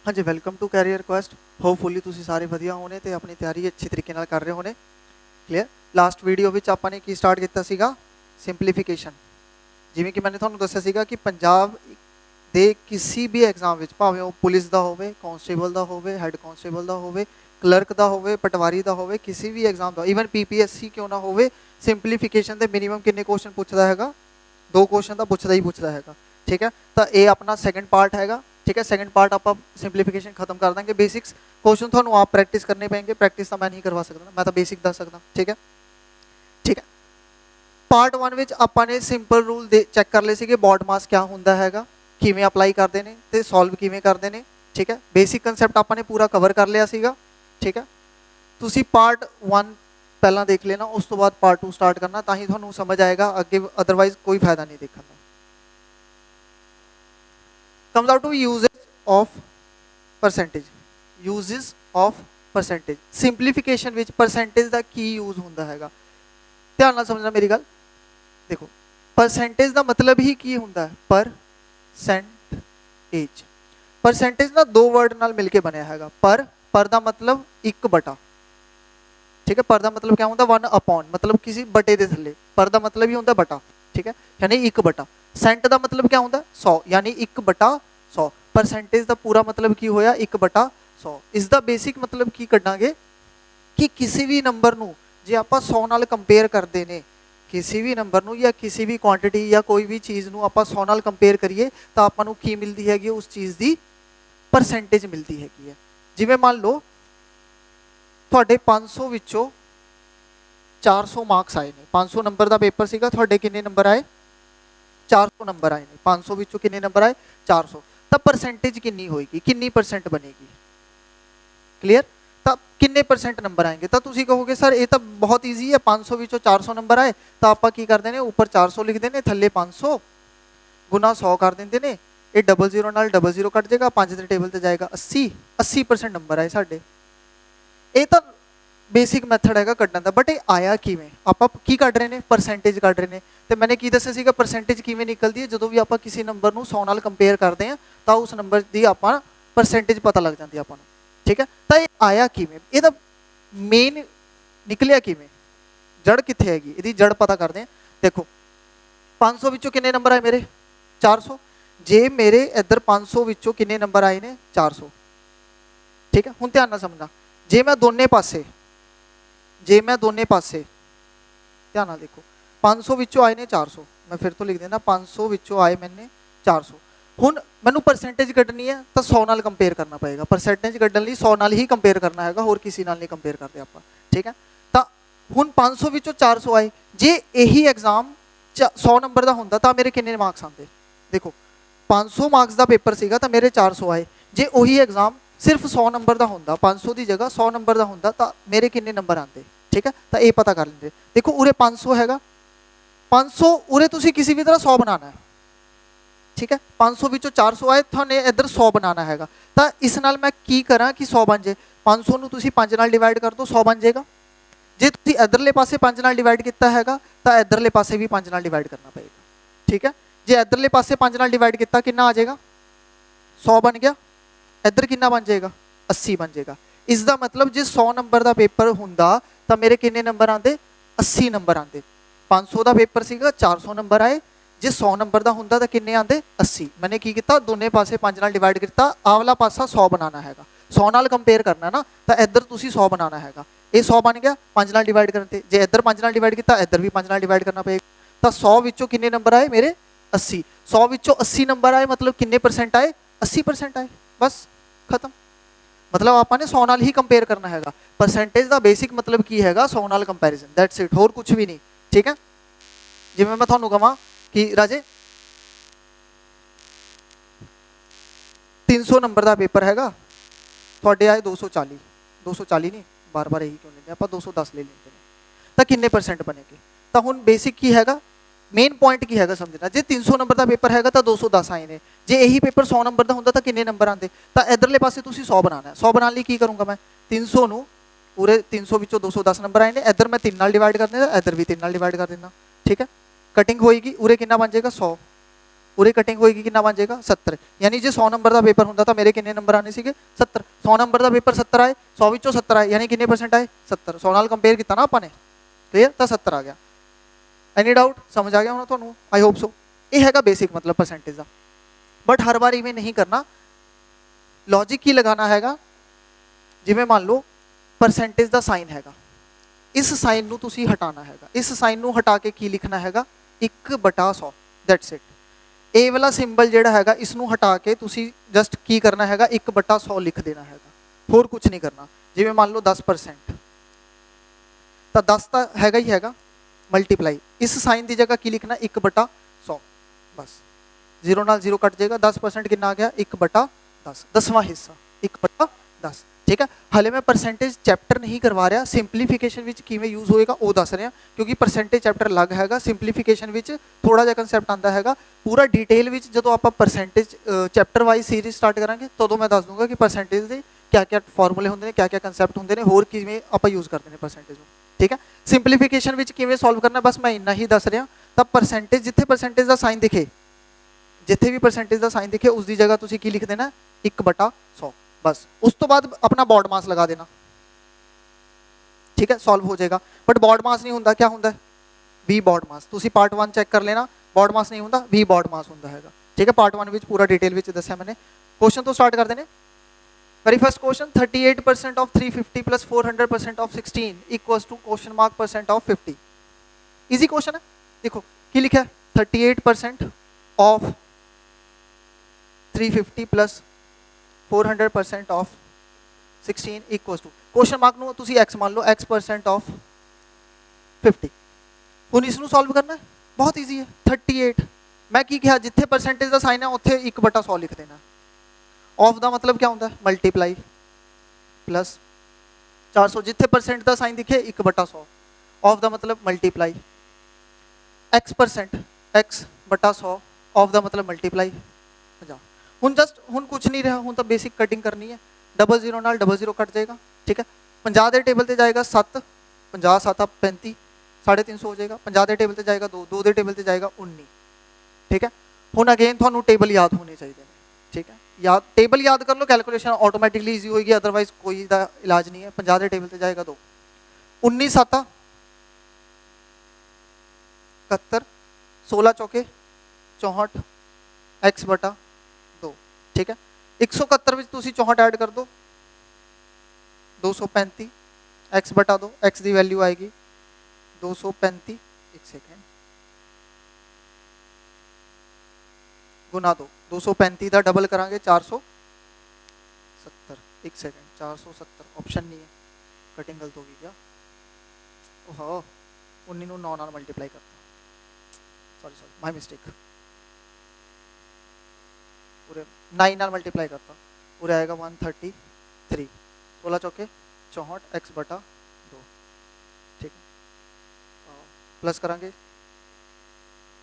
हाँ जी, welcome to career request. Hopefully तुसी सारे वधिया होने ते अपनी तैयारी अच्छी तरीके नाल कर रहे होने। क्लियर। लास्ट वीडियो विच आपां ने की स्टार्ट किया सीगा सिंपलीफिकेशन। जिवें कि मैंने तुहानूं दस्सिया सीगा कि पंजाब दे किसी भी एग्जाम विच भावें वो पुलिस दा होवे, कांस्टेबल दा होवे, हैड कांस्टेबल दा होवे, क्लर्क दा होवे, पटवारी दा होवे, किसी भी एग्जाम दा, ईवन पीपीएससी क्यों ना होवे, सिंपलीफिकेशन दे मिनिमम कितने क्वेश्चन पुछदा हैगा? 2 क्वेश्चन दा पुछदा ही पुछदा हैगा। ठीक है, तो ये अपना सैकेंड पार्ट हैगा। ठीक है, सैकेंड पार्ट आप सिंपलीफिकेशन खत्म कर देंगे। बेसिक्स क्वेश्चन थोड़ा आप प्रैक्टिस करने पेंगे, प्रैक्टिस तो मैं नहीं करवा सकता, मैं तो बेसिक दस सकता। ठीक है, ठीक है। पार्ट 1 विच आपां ने सिंपल रूल चेक कर ले सीगे, बॉड मास क्या हुंदा हैगा, किवें अप्लाई करते हैं ते सॉल्व किवें करते हैं। ठीक है, बेसिक कंसैप्ट आपां ने पूरा कवर कर लिया सीगा। ठीक है, तुसी पार्ट 1 पहला देख लेना, उस तो बाद पार्ट 2 स्टार्ट करना, ताकि तुहानूं समझ आएगा अगे, अदरवाइज कोई फायदा नहीं देखने का। comes out to uses of percentage, uses of percentage, simplification ਵਿੱਚ percentage ਦਾ ਕੀ यूज ਹੁੰਦਾ ਹੈਗਾ। ਧਿਆਨ ਨਾਲ ਸਮਝਣਾ ਮੇਰੀ ਗੱਲ। ਦੇਖੋ, percentage ਦਾ ਮਤਲਬ ਹੀ ਕੀ ਹੁੰਦਾ ਹੈ? percentage, percentage ਨਾ ਦੋ ਵਰਡ ਨਾਲ ਮਿਲ ਕੇ ਬਣਿਆ ਹੈਗਾ। पर ਦਾ मतलब 1 बटा। ठीक है, पर ਦਾ मतलब क्या ਹੁੰਦਾ? 1 अपॉन, मतलब किसी बटे ਦੇ ਥੱਲੇ। पर ਦਾ मतलब ही ਹੁੰਦਾ बटा। ठीक है, यानी 1 बटा। सेंट का मतलब क्या होता? 100, यानी 1 बटा 100। परसेंटेज का पूरा मतलब की होया 1 बटा 100। इसका बेसिक मतलब की कढ़ांगे कि किसी भी नंबर नूं जे आपां 100 नाल कंपेयर करते हैं, किसी भी नंबर नूं या किसी भी क्वांटिटी या कोई भी चीज़ नूं आपां 100 नाल कंपेयर करिए तो आपां नूं की मिलती हैगी? उस चीज़ की परसेंटेज मिलती हैगी है। जिवें मान लो तुहाडे 500 विचों 400 मार्क्स आए ने, 500 नंबर का पेपर सीगा, तुहाडे कितने नंबर आए? 400 नंबर आए ने। 500 विचों कितने नंबर आए? 400। तो परसेंटेज कितनी होएगी, कितनी परसेंट बनेगी? क्लियर। तो कितने परसेंट नंबर आएंगे? तो तुसी कहोगे सर ये तो बहुत ईजी है, 500 विचों 400 नंबर आए तो आप की करते हैं, ऊपर 400 लिखते हैं, थले 500 गुना 100 कर देंगे ने, ये डबल जीरो नाल डबल जीरो कट जाएगा, 5 के टेबल से जाएगा 80, 80% नंबर आए साढ़े। ये तो बेसिक मैथड है कढ़न का, बट ये आया किवें? आप की कढ़ रहे हैं? परसेंटेज कढ़ रहे हैं। तो मैंने की दस्सिया सीगा परसेंटेज किवें निकलती है? जो भी आप किसी नंबर को 100 नाल कंपेयर करते हैं तो उस नंबर की आप परसेंटेज पता लग जाती है आपको। ठीक है, तो ये आया किवें? ये मेन निकलिया किवें? जड़ कित्थे हैगी? इसकी जड़ पता करते हैं। देखो, 500 विचों कितने नंबर आए मेरे? 400। जे मेरे इधर 500 विचों कितने नंबर आए ने? 400। ठीक है, हुण ध्यान नाल समझना, जे मैं दोने पासे, जे मैं दोने पासे ध्यान नाल देखो, 500 विचों आए ने 400, मैं फिर तो लिख देना 500 विचों आए मैंने 400। हुण मैनू परसेंटेज कढ़नी है तो 100 नाल कंपेयर करना पड़ेगा। परसेंटेज कढ़न लई 100 नाल ही कंपेयर करना है, होर किसी नाल नहीं कंपेयर करते आप। ठीक है, तो हुण 500 विचों 400 आए, जे यही एग्जाम 100 नंबर का होंदा तो मेरे कितने मार्क्स आते? देखो, 500 मार्क्स का पेपर सीगा तो मेरे 400 आए। जे वही एग्जाम सिर्फ 100 नंबर का होंदा, 500 की जगह 100 नंबर का होंदा तो मेरे कितने नंबर आते? ठीक है, तो ये पता कर लेंगे। देखो, उरे 500 हैगा, 500 उरे तुसी किसी भी तरह 100 बनाना है। ठीक है, 500 विचों 400 आए, थाने इधर 100 बनाना हैगा। तो इस नाल मैं की करा कि 100 बन जाए? 500 नूं तुसी 5 नाल डिवाइड कर दो, 100 बन जाएगा। जे तुसी इधरले पासे 5 नाल डिवाइड किया हैगा तो इधरले पासे भी 5 नाल डिवाइड करना पड़ेगा। ठीक है, जे इधरले पासे 5 नाल डिवाइड किया कितना आ जाएगा? 100 बन गया। इधर कितना बन जाएगा? 80 बन जाएगा। इसका मतलब जो 100 नंबर का पेपर होंदा तो मेरे कितने नंबर आते? 80 नंबर आते। 500 का पेपर सीगा, 400 नंबर आए, जो 100 नंबर का होंदा तो कितने आते? 80। मैंने की किया, दोनों पासे 5 नाल डिवाइड किया, आवला पासा 100 बनाना है, 100 नाल कंपेयर करना ना, तो इधर तुसी 100 बनाना है। ये 100 बन गया 5 नाल डिवाइड करते, जे इधर 5 नाल डिवाइड किया इधर भी 5 नाल डिवाइड करना पड़ेगा। तो 100 विचों कितने नंबर आए मेरे? 80। 100 विचों 80 नंबर आए, मतलब कितने परसेंट आए? 80% आए, बस खत्म। मतलब आपने 100 नाल ही कंपेयर करना है। परसेंटेज का बेसिक मतलब की है? 100 नाल कंपैरिजन, दैट्स इट, होर कुछ भी नहीं। ठीक है, जिवें मैं तुहानूं कहां कि राजे 300 नंबर का पेपर हैगा, तुहाडे आए 240, 240 नहीं, बार बार यही क्यों लेंगे आप, 210 ले लेंगे, तो कितने परसेंट बनेंगे? तो हुण बेसिक की हैगा, मेन पॉइंट की है समझना, जे 300 नंबर का पेपर है तो 210 आए ने, जे यही पेपर 100 नंबर का होंदा तो कितने नंबर आते? तो इधरले पासे तुसी 100 बनाना है। 100 बनाने लिए की करूँगा मैं? 300 नूं पूरे 300 विचों 210 नंबर आए ने, इधर मैं 3 नाल डिवाइड कर देना, इधर भी 3 नाल डिवाइड कर देना। ठीक है, कटिंग होएगी, उरे कितना बन जाएगा? 100। ਉਰੇ ਕਟਿੰਗ ਹੋਏਗੀ ਕਿੰਨਾ ਬਣ ਜਾਏਗਾ 70। ਯਾਨੀ ਜੇ 100 ਨੰਬਰ ਦਾ ਪੇਪਰ ਹੁੰਦਾ ਤਾਂ ਮੇਰੇ ਕਿੰਨੇ ਨੰਬਰ ਆਨੇ ਸੀਗੇ 70। 100 ਨੰਬਰ ਦਾ ਪੇਪਰ 70 ਆਏ, 100 ਵਿੱਚੋਂ 70 ਆਏ, ਯਾਨੀ ਕਿੰਨੇ % ਆਏ 70। 100 ਨਾਲ ਕੰਪੇਅਰ ਕੀਤਾ ਨਾ ਆਪਾਂ ਨੇ, ਕਲੀਅਰ, ਤਾਂ 70 ਆ ਗਿਆ। ਐਨੀ ਡਾਊਟ, ਸਮਝ ਆ ਗਿਆ ਹੁਣ ਤੁਹਾਨੂੰ? I hope so. ਇਹ ਹੈਗਾ ਬੇਸਿਕ ਮਤਲਬ ਪਰਸੈਂਟੇਜ ਦਾ। ਬਟ ਹਰ ਵਾਰ ਇਵੇਂ ਨਹੀਂ ਕਰਨਾ, ਲੌਜਿਕ ਕੀ ਲਗਾਉਣਾ ਹੈਗਾ, ਜਿਵੇਂ ਮੰਨ ਲਓ ਪਰਸੈਂਟੇਜ ਦਾ ਸਾਈਨ ਹੈਗਾ, ਇਸ ਸਾਈਨ ਨੂੰ ਤੁਸੀਂ ਹਟਾਉਣਾ ਹੈਗਾ। ਇਸ ਸਾਈਨ ਨੂੰ ਹਟਾ ਕੇ ਕੀ ਲਿਖਣਾ ਹੈਗਾ 1/100, ਦੈਟਸ ਇਟ। ਇਹ ਵਾਲਾ ਸਿੰਬਲ ਜਿਹੜਾ ਹੈਗਾ ਇਸ ਨੂੰ ਹਟਾ ਕੇ ਤੁਸੀਂ ਜਸਟ ਕੀ ਕਰਨਾ ਹੈਗਾ 1/100 ਲਿਖ ਦੇਣਾ ਹੈਗਾ, ਹੋਰ ਕੁਝ ਨਹੀਂ ਕਰਨਾ। ਜਿਵੇਂ ਮੰਨ ਲਓ 10%, ਤਾਂ 10 ਤਾਂ ਹੈਗਾ ਹੀ ਹੈਗਾ, ਮਲਟੀਪਲਾਈ ਇਸ ਸਾਈਨ ਦੀ ਜਗ੍ਹਾ ਕੀ ਲਿਖਣਾ 1/100, ਬਸ। 0 ਨਾਲ 0 ਕੱਟ ਜਾਏਗਾ, 10% ਕਿੰਨਾ ਆ ਗਿਆ 1/10, 10ਵਾਂ ਹਿੱਸਾ 1/10, ਠੀਕ ਹੈ। ਹਲੇ ਮੈਂ ਪਰਸੈਂਟੇਜ ਚੈਪਟਰ ਨਹੀਂ ਕਰਵਾ ਰਿਹਾ, ਸਿੰਪਲੀਫਿਕੇਸ਼ਨ ਵਿੱਚ ਕਿਵੇਂ ਯੂਜ਼ ਹੋਏਗਾ ਉਹ ਦੱਸ ਰਿਹਾ, ਕਿਉਂਕਿ ਪਰਸੈਂਟੇਜ ਚੈਪਟਰ ਅਲੱਗ ਹੈਗਾ, ਸਿੰਪਲੀਫਿਕੇਸ਼ਨ ਵਿੱਚ ਥੋੜਾ ਜਿਹਾ ਕੰਸੈਪਟ ਆਉਂਦਾ ਹੈਗਾ। ਪੂਰਾ ਡਿਟੇਲ ਵਿੱਚ ਜਦੋਂ ਆਪਾਂ percentage chapter wise series start ਕਰਾਂਗੇ ਤਦੋਂ ਮੈਂ ਦੱਸ ਦੂੰਗਾ ਕਿ ਪਰਸੈਂਟੇਜ ਦੇ ਕਿਆ ਕਿਆ ਫਾਰਮੂਲੇ ਹੁੰਦੇ ਨੇ, ਕਿਆ ਕਿਆ ਕੰਸੈਪਟ ਹੁੰਦੇ ਨੇ, ਹੋਰ ਕਿਵੇਂ ਆਪਾਂ ਯੂਜ਼ ਕਰਦੇ ਨੇ ਪਰਸੈਂਟੇਜ ਨੂੰ, ਠੀਕ ਹੈ। ਸਿੰਪਲੀਫਿਕੇਸ਼ਨ ਵਿੱਚ ਕਿਵੇਂ ਸੋਲਵ ਕਰਨਾ ਬਸ ਮੈਂ ਇੰਨਾ ਹੀ ਦੱਸ ਰਿਹਾ। ਤਾਂ ਪਰਸੈਂਟੇਜ, ਜਿੱਥੇ ਪਰਸੈਂਟੇਜ ਦਾ ਸਾਈਨ ਦਿਖੇ, ਜਿੱਥੇ ਵੀ ਪਰਸੈਂਟੇਜ ਦਾ ਸਾਈਨ ਦਿਖੇ ਉਸ ਦੀ ਜਗ੍ਹਾ ਤੁਸੀਂ ਕੀ ਲਿਖ ਦੇਣਾ 1/100, ਬਸ। ਉਸ ਤੋਂ ਬਾਅਦ ਆਪਣਾ ਬॉड ਮਾਸ ਲਗਾ ਦੇਣਾ, ਠੀਕ ਹੈ, ਸੋਲਵ ਹੋ ਜਾਏਗਾ। ਬਟ ਬॉड ਮਾਸ ਨਹੀਂ ਹੁੰਦਾ, ਕਿਆ ਹੁੰਦਾ V ਬॉड ਮਾਸ। ਤੁਸੀਂ ਪਾर्ट 1 ਚੈੱਕ ਕਰ ਲੈਣਾ, ਬॉड ਮਾਸ ਨਹੀਂ ਹੁੰਦਾ V ਬॉड ਮਾਸ ਹੁੰਦਾ ਹੈਗਾ, ਠੀਕ ਹੈ। ਪਾर्ट 1 ਵਿੱਚ ਪੂਰਾ डिटेल ਵਿੱਚ ਦੱਸਿਆ मैंने। क्वेश्चन तो स्टार्ट करते हैं। Very first question, 38% of 350 plus 400% of 16 equals to question mark % of 50। Easy question है, देखो की लिखा है 38% of 350 plus 400% of 16 equals to question mark ਨੂੰ ਤੁਸੀਂ x मान लो, x% ऑफ 50। ਹੁਣ ਇਸ ਨੂੰ ਸੋਲਵ ਕਰਨਾ ਹੈ, ਬਹੁਤ ਈਜ਼ੀ ਹੈ। 38 ਮੈਂ ਕੀ ਕਿਹਾ, ਜਿੱਥੇ ਪਰਸੈਂਟੇਜ ਦਾ ਸਾਈਨ ਹੈ ਉੱਥੇ 1/100 ਲਿਖ ਦੇਣਾ। ऑफ ਦਾ ਮਤਲਬ क्या ਹੁੰਦਾ है मल्टीप्लाई, प्लस 400, जिथे परसेंट का साइन दिखे 1/100, ऑफ का मतलब मल्टीप्लाई, x% x/100, ऑफ का मतलब मल्टीप्लाई 50। हुण जस्ट हुण कुछ नहीं रहा, हुण तो बेसिक कटिंग करनी है, 00 नाल 00 कट जाएगा, ठीक है। 50 के टेबल से जाएगा 7, 50 7 35, 350 हो जाएगा। 50 के टेबल से जाएगा 2, 2 के टेबल से जाएगा 19, ठीक है। हुण अगेन तुहानू टेबल याद होने चाहिए, ठीक है। याद टेबल याद कर लो, कैलकुलेशन ऑटोमैटिकली ईजी होगी, अदरवाइज कोई दा इलाज नहीं है। 50 के टेबल से जाएगा 2, 19 7 71, 16 चौके 64, x/2, ठीक है। 171 में तुसी 64 ऐड कर दो, 235, x/2, x की वैल्यू आएगी 235, एक सेकेंड गुना 2, 235 का डबल करांगे 470, एक सेकेंड 470 ऑप्शन नहीं है, कटिंग गलत होगी क्या, ओहो 19 9 नाल मल्टीप्लाई करता, सॉरी माय मिस्टेक, पूरे 9 नाल मल्टीप्लाई करता, पूरे आएगा 133, 16 चौके 64, x/2, ठीक है। प्लस करांगे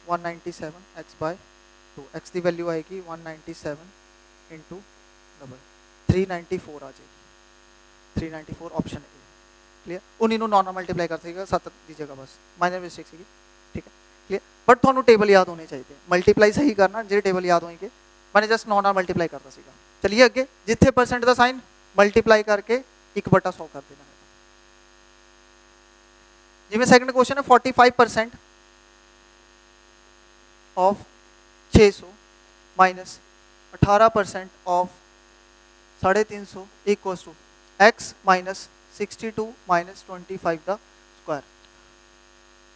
197, x/2, x की वैल्यू आएगी 197 इंटू डबल 394 आ जाएगी, 394 ऑप्शन ए, क्लियर। 19 9 मल्टीप्लाई कर सकेगा 7 की जगह, बस माइनर मिस्टेक सी, ठीक है, क्लियर। बट थोड़ा टेबल याद होने चाहिए, मल्टीप्लाई सही करना, जो टेबल याद होंगे, मैंने जस्ट 9 मल्टीप्लाई करता सीगा। चलिए अगे, जिथे परसेंट का साइन मल्टीप्लाई करके 1/100 कर देना है। जिमें सेकंड क्वेश्चन है 45% of 600 minus 18% of 350 equals to x minus 62 minus 25 का स्क्वायर।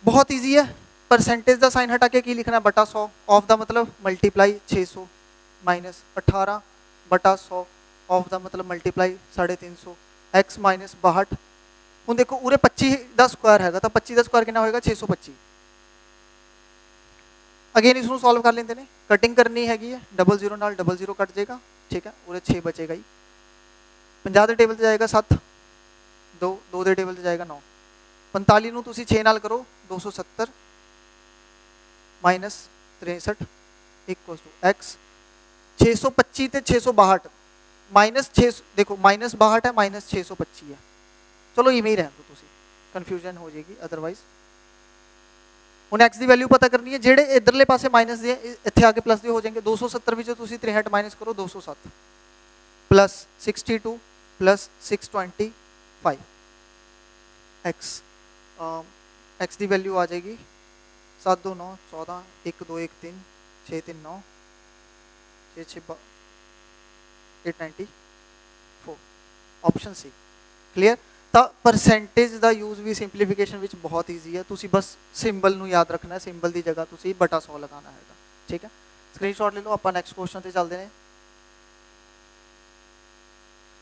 बहुत इजी है, परसेंटेज का साइन हटा के की लिखना है /100, ऑफ का मतलब मल्टीप्लाई 600 माइनस 18/100, ऑफ का मतलब मल्टीप्लाई 350, x माइनस 62। ਹੁਣ देखो उरे 25 का स्क्वायर है, तो 25 का स्क्वायर कितना होगा 625। अगेन इसको सॉल्व कर लेते हैं, कटिंग करनी हैगी है, 00 नाल 00 कट जाएगा, ठीक है, उरे 6 बचेगा ही। 50 के टेबल से जाएगा 7, 2 2 के टेबल से जाएगा 9, 45 ਨੂੰ ਤੁਸੀਂ 6 ਨਾਲ ਕਰੋ 270 माइनस 63 इक्वल्स टू x 625 ਤੇ 662 माइनस 6, देखो माइनस 62 है माइनस 625 है, चलो इवें ही रहने दो, कंफ्यूजन हो जाएगी अदरवाइज। ਹੁਣ x ਦੀ ਵੈਲਿਊ ਪਤਾ ਕਰਨੀ ਹੈ, ਜਿਹੜੇ ਇਧਰਲੇ ਪਾਸੇ ਮਾਈਨਸ ਦੇ ਇੱਥੇ ਆ ਕੇ ਪਲੱਸ ਦੇ ਹੋ ਜਾਣਗੇ। 270 ਵਿੱਚੋਂ ਤੁਸੀਂ 63 ਮਾਈਨਸ ਕਰੋ 207 ਪਲੱਸ 62 ਪਲੱਸ 625 x x ਦੀ ਵੈਲਿਊ ਆ ਜਾਏਗੀ 729 14 1213 639 6 894 ਆਪਸ਼ਨ ਸੀ। ਕਲੀਅਰ। ਤਾਂ ਪਰਸੈਂਟੇਜ ਦਾ ਯੂਜ਼ ਵੀ ਸਿੰਪਲੀਫਿਕੇਸ਼ਨ ਵਿੱਚ ਬਹੁਤ ਈਜ਼ੀ ਹੈ, ਤੁਸੀਂ ਬਸ ਸਿੰਬਲ ਨੂੰ ਯਾਦ ਰੱਖਣਾ, ਸਿੰਬਲ ਦੀ ਜਗ੍ਹਾ ਤੁਸੀਂ ਬਟਾ 100 ਲਗਾਉਣਾ ਹੈਗਾ। ਠੀਕ ਹੈ, ਸਕਰੀਨਸ਼ਾਟ ਲੈ ਲਓ। ਆਪਾਂ ਨੈਕਸਟ ਕੁਐਸਚਨ ਤੇ ਚੱਲਦੇ ਨੇ।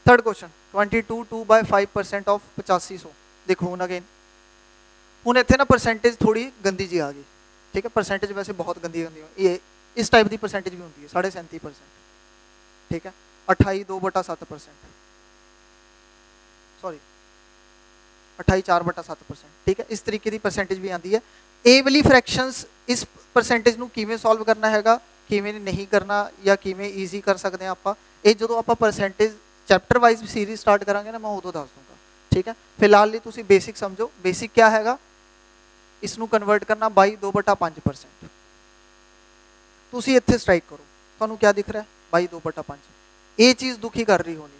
Third question 22 2 by 5% of 8500। देखो हूँ अगेन हूँ इतने ना परसेंटेज थोड़ी गंदी जी आ गई। ठीक है, परसेंटेज वैसे बहुत गंदी गंदी ये इस टाइप की परसेंटेज भी होती है 37.5%। ठीक है, 28 2/7%, सॉरी 28 4/7%। ठीक है, इस तरीके की परसेंटेज भी आती है। ए वाली फ्रैक्शंस इस परसेंटेज ਨੂੰ ਕਿਵੇਂ ਸੋਲਵ ਕਰਨਾ ਹੈਗਾ, ਕਿਵੇਂ ਨਹੀਂ ਕਰਨਾ ਜਾਂ ਕਿਵੇਂ ਈਜ਼ੀ ਕਰ ਸਕਦੇ ਆ ਆਪਾਂ, ਇਹ ਜਦੋਂ ਆਪਾਂ ਪਰਸੈਂਟੇਜ ਚੈप्टर वाइज सीरीज स्टार्ट करांगे ना मैं उदों दस दूंगा। ठीक है, फिलहाल लिए तुसी बेसिक समझो। बेसिक क्या हैगा, इसनू कन्वर्ट करना 22/5%। तुसी इत्थे स्ट्राइक करो, तुहानू क्या दिख रहा है 22/5। ये चीज़ दुखी कर रही होनी।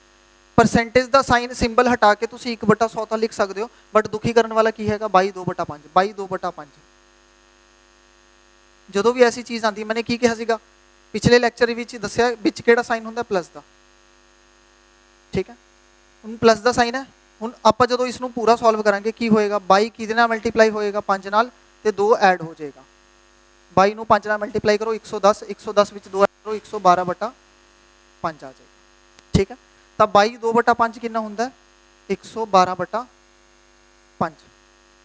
परसेंटेज का साइन सिंबल हटा के तुसी 1/100 तो लिख सकते हो, बट दुखी करने वाला की हैगा 22/5। 22/5 जो भी ऐसी चीज़ आती, मैंने की कहा सीगा पिछले लैक्चर विच दस्सिया विच किहड़ा साइन हुंदा प्लस का। ठीक है, ਹੁਣ प्लस का साइन है। ਹੁਣ ਆਪਾਂ ਜਦੋਂ ਇਸ ਨੂੰ ਪੂਰਾ ਸੋਲਵ ਕਰਾਂਗੇ ਕੀ ਹੋਏਗਾ, 22 ਕਿਹਦੇ ਨਾਲ ਮਲਟੀਪਲਾਈ ਹੋਏਗਾ 5 ਨਾਲ ਤੇ 2 ਐਡ ਹੋ ਜਾਏਗਾ। 22 ਨੂੰ 5 ਨਾਲ ਮਲਟੀਪਲਾਈ ਕਰੋ 110, 110 ਵਿੱਚ 2 ਐਡ ਕਰੋ 112/5 ਆ ਜਾਏਗਾ। ਠੀਕ ਹੈ, ਤਾਂ 22 2/5 ਕਿੰਨਾ ਹੁੰਦਾ 112/5।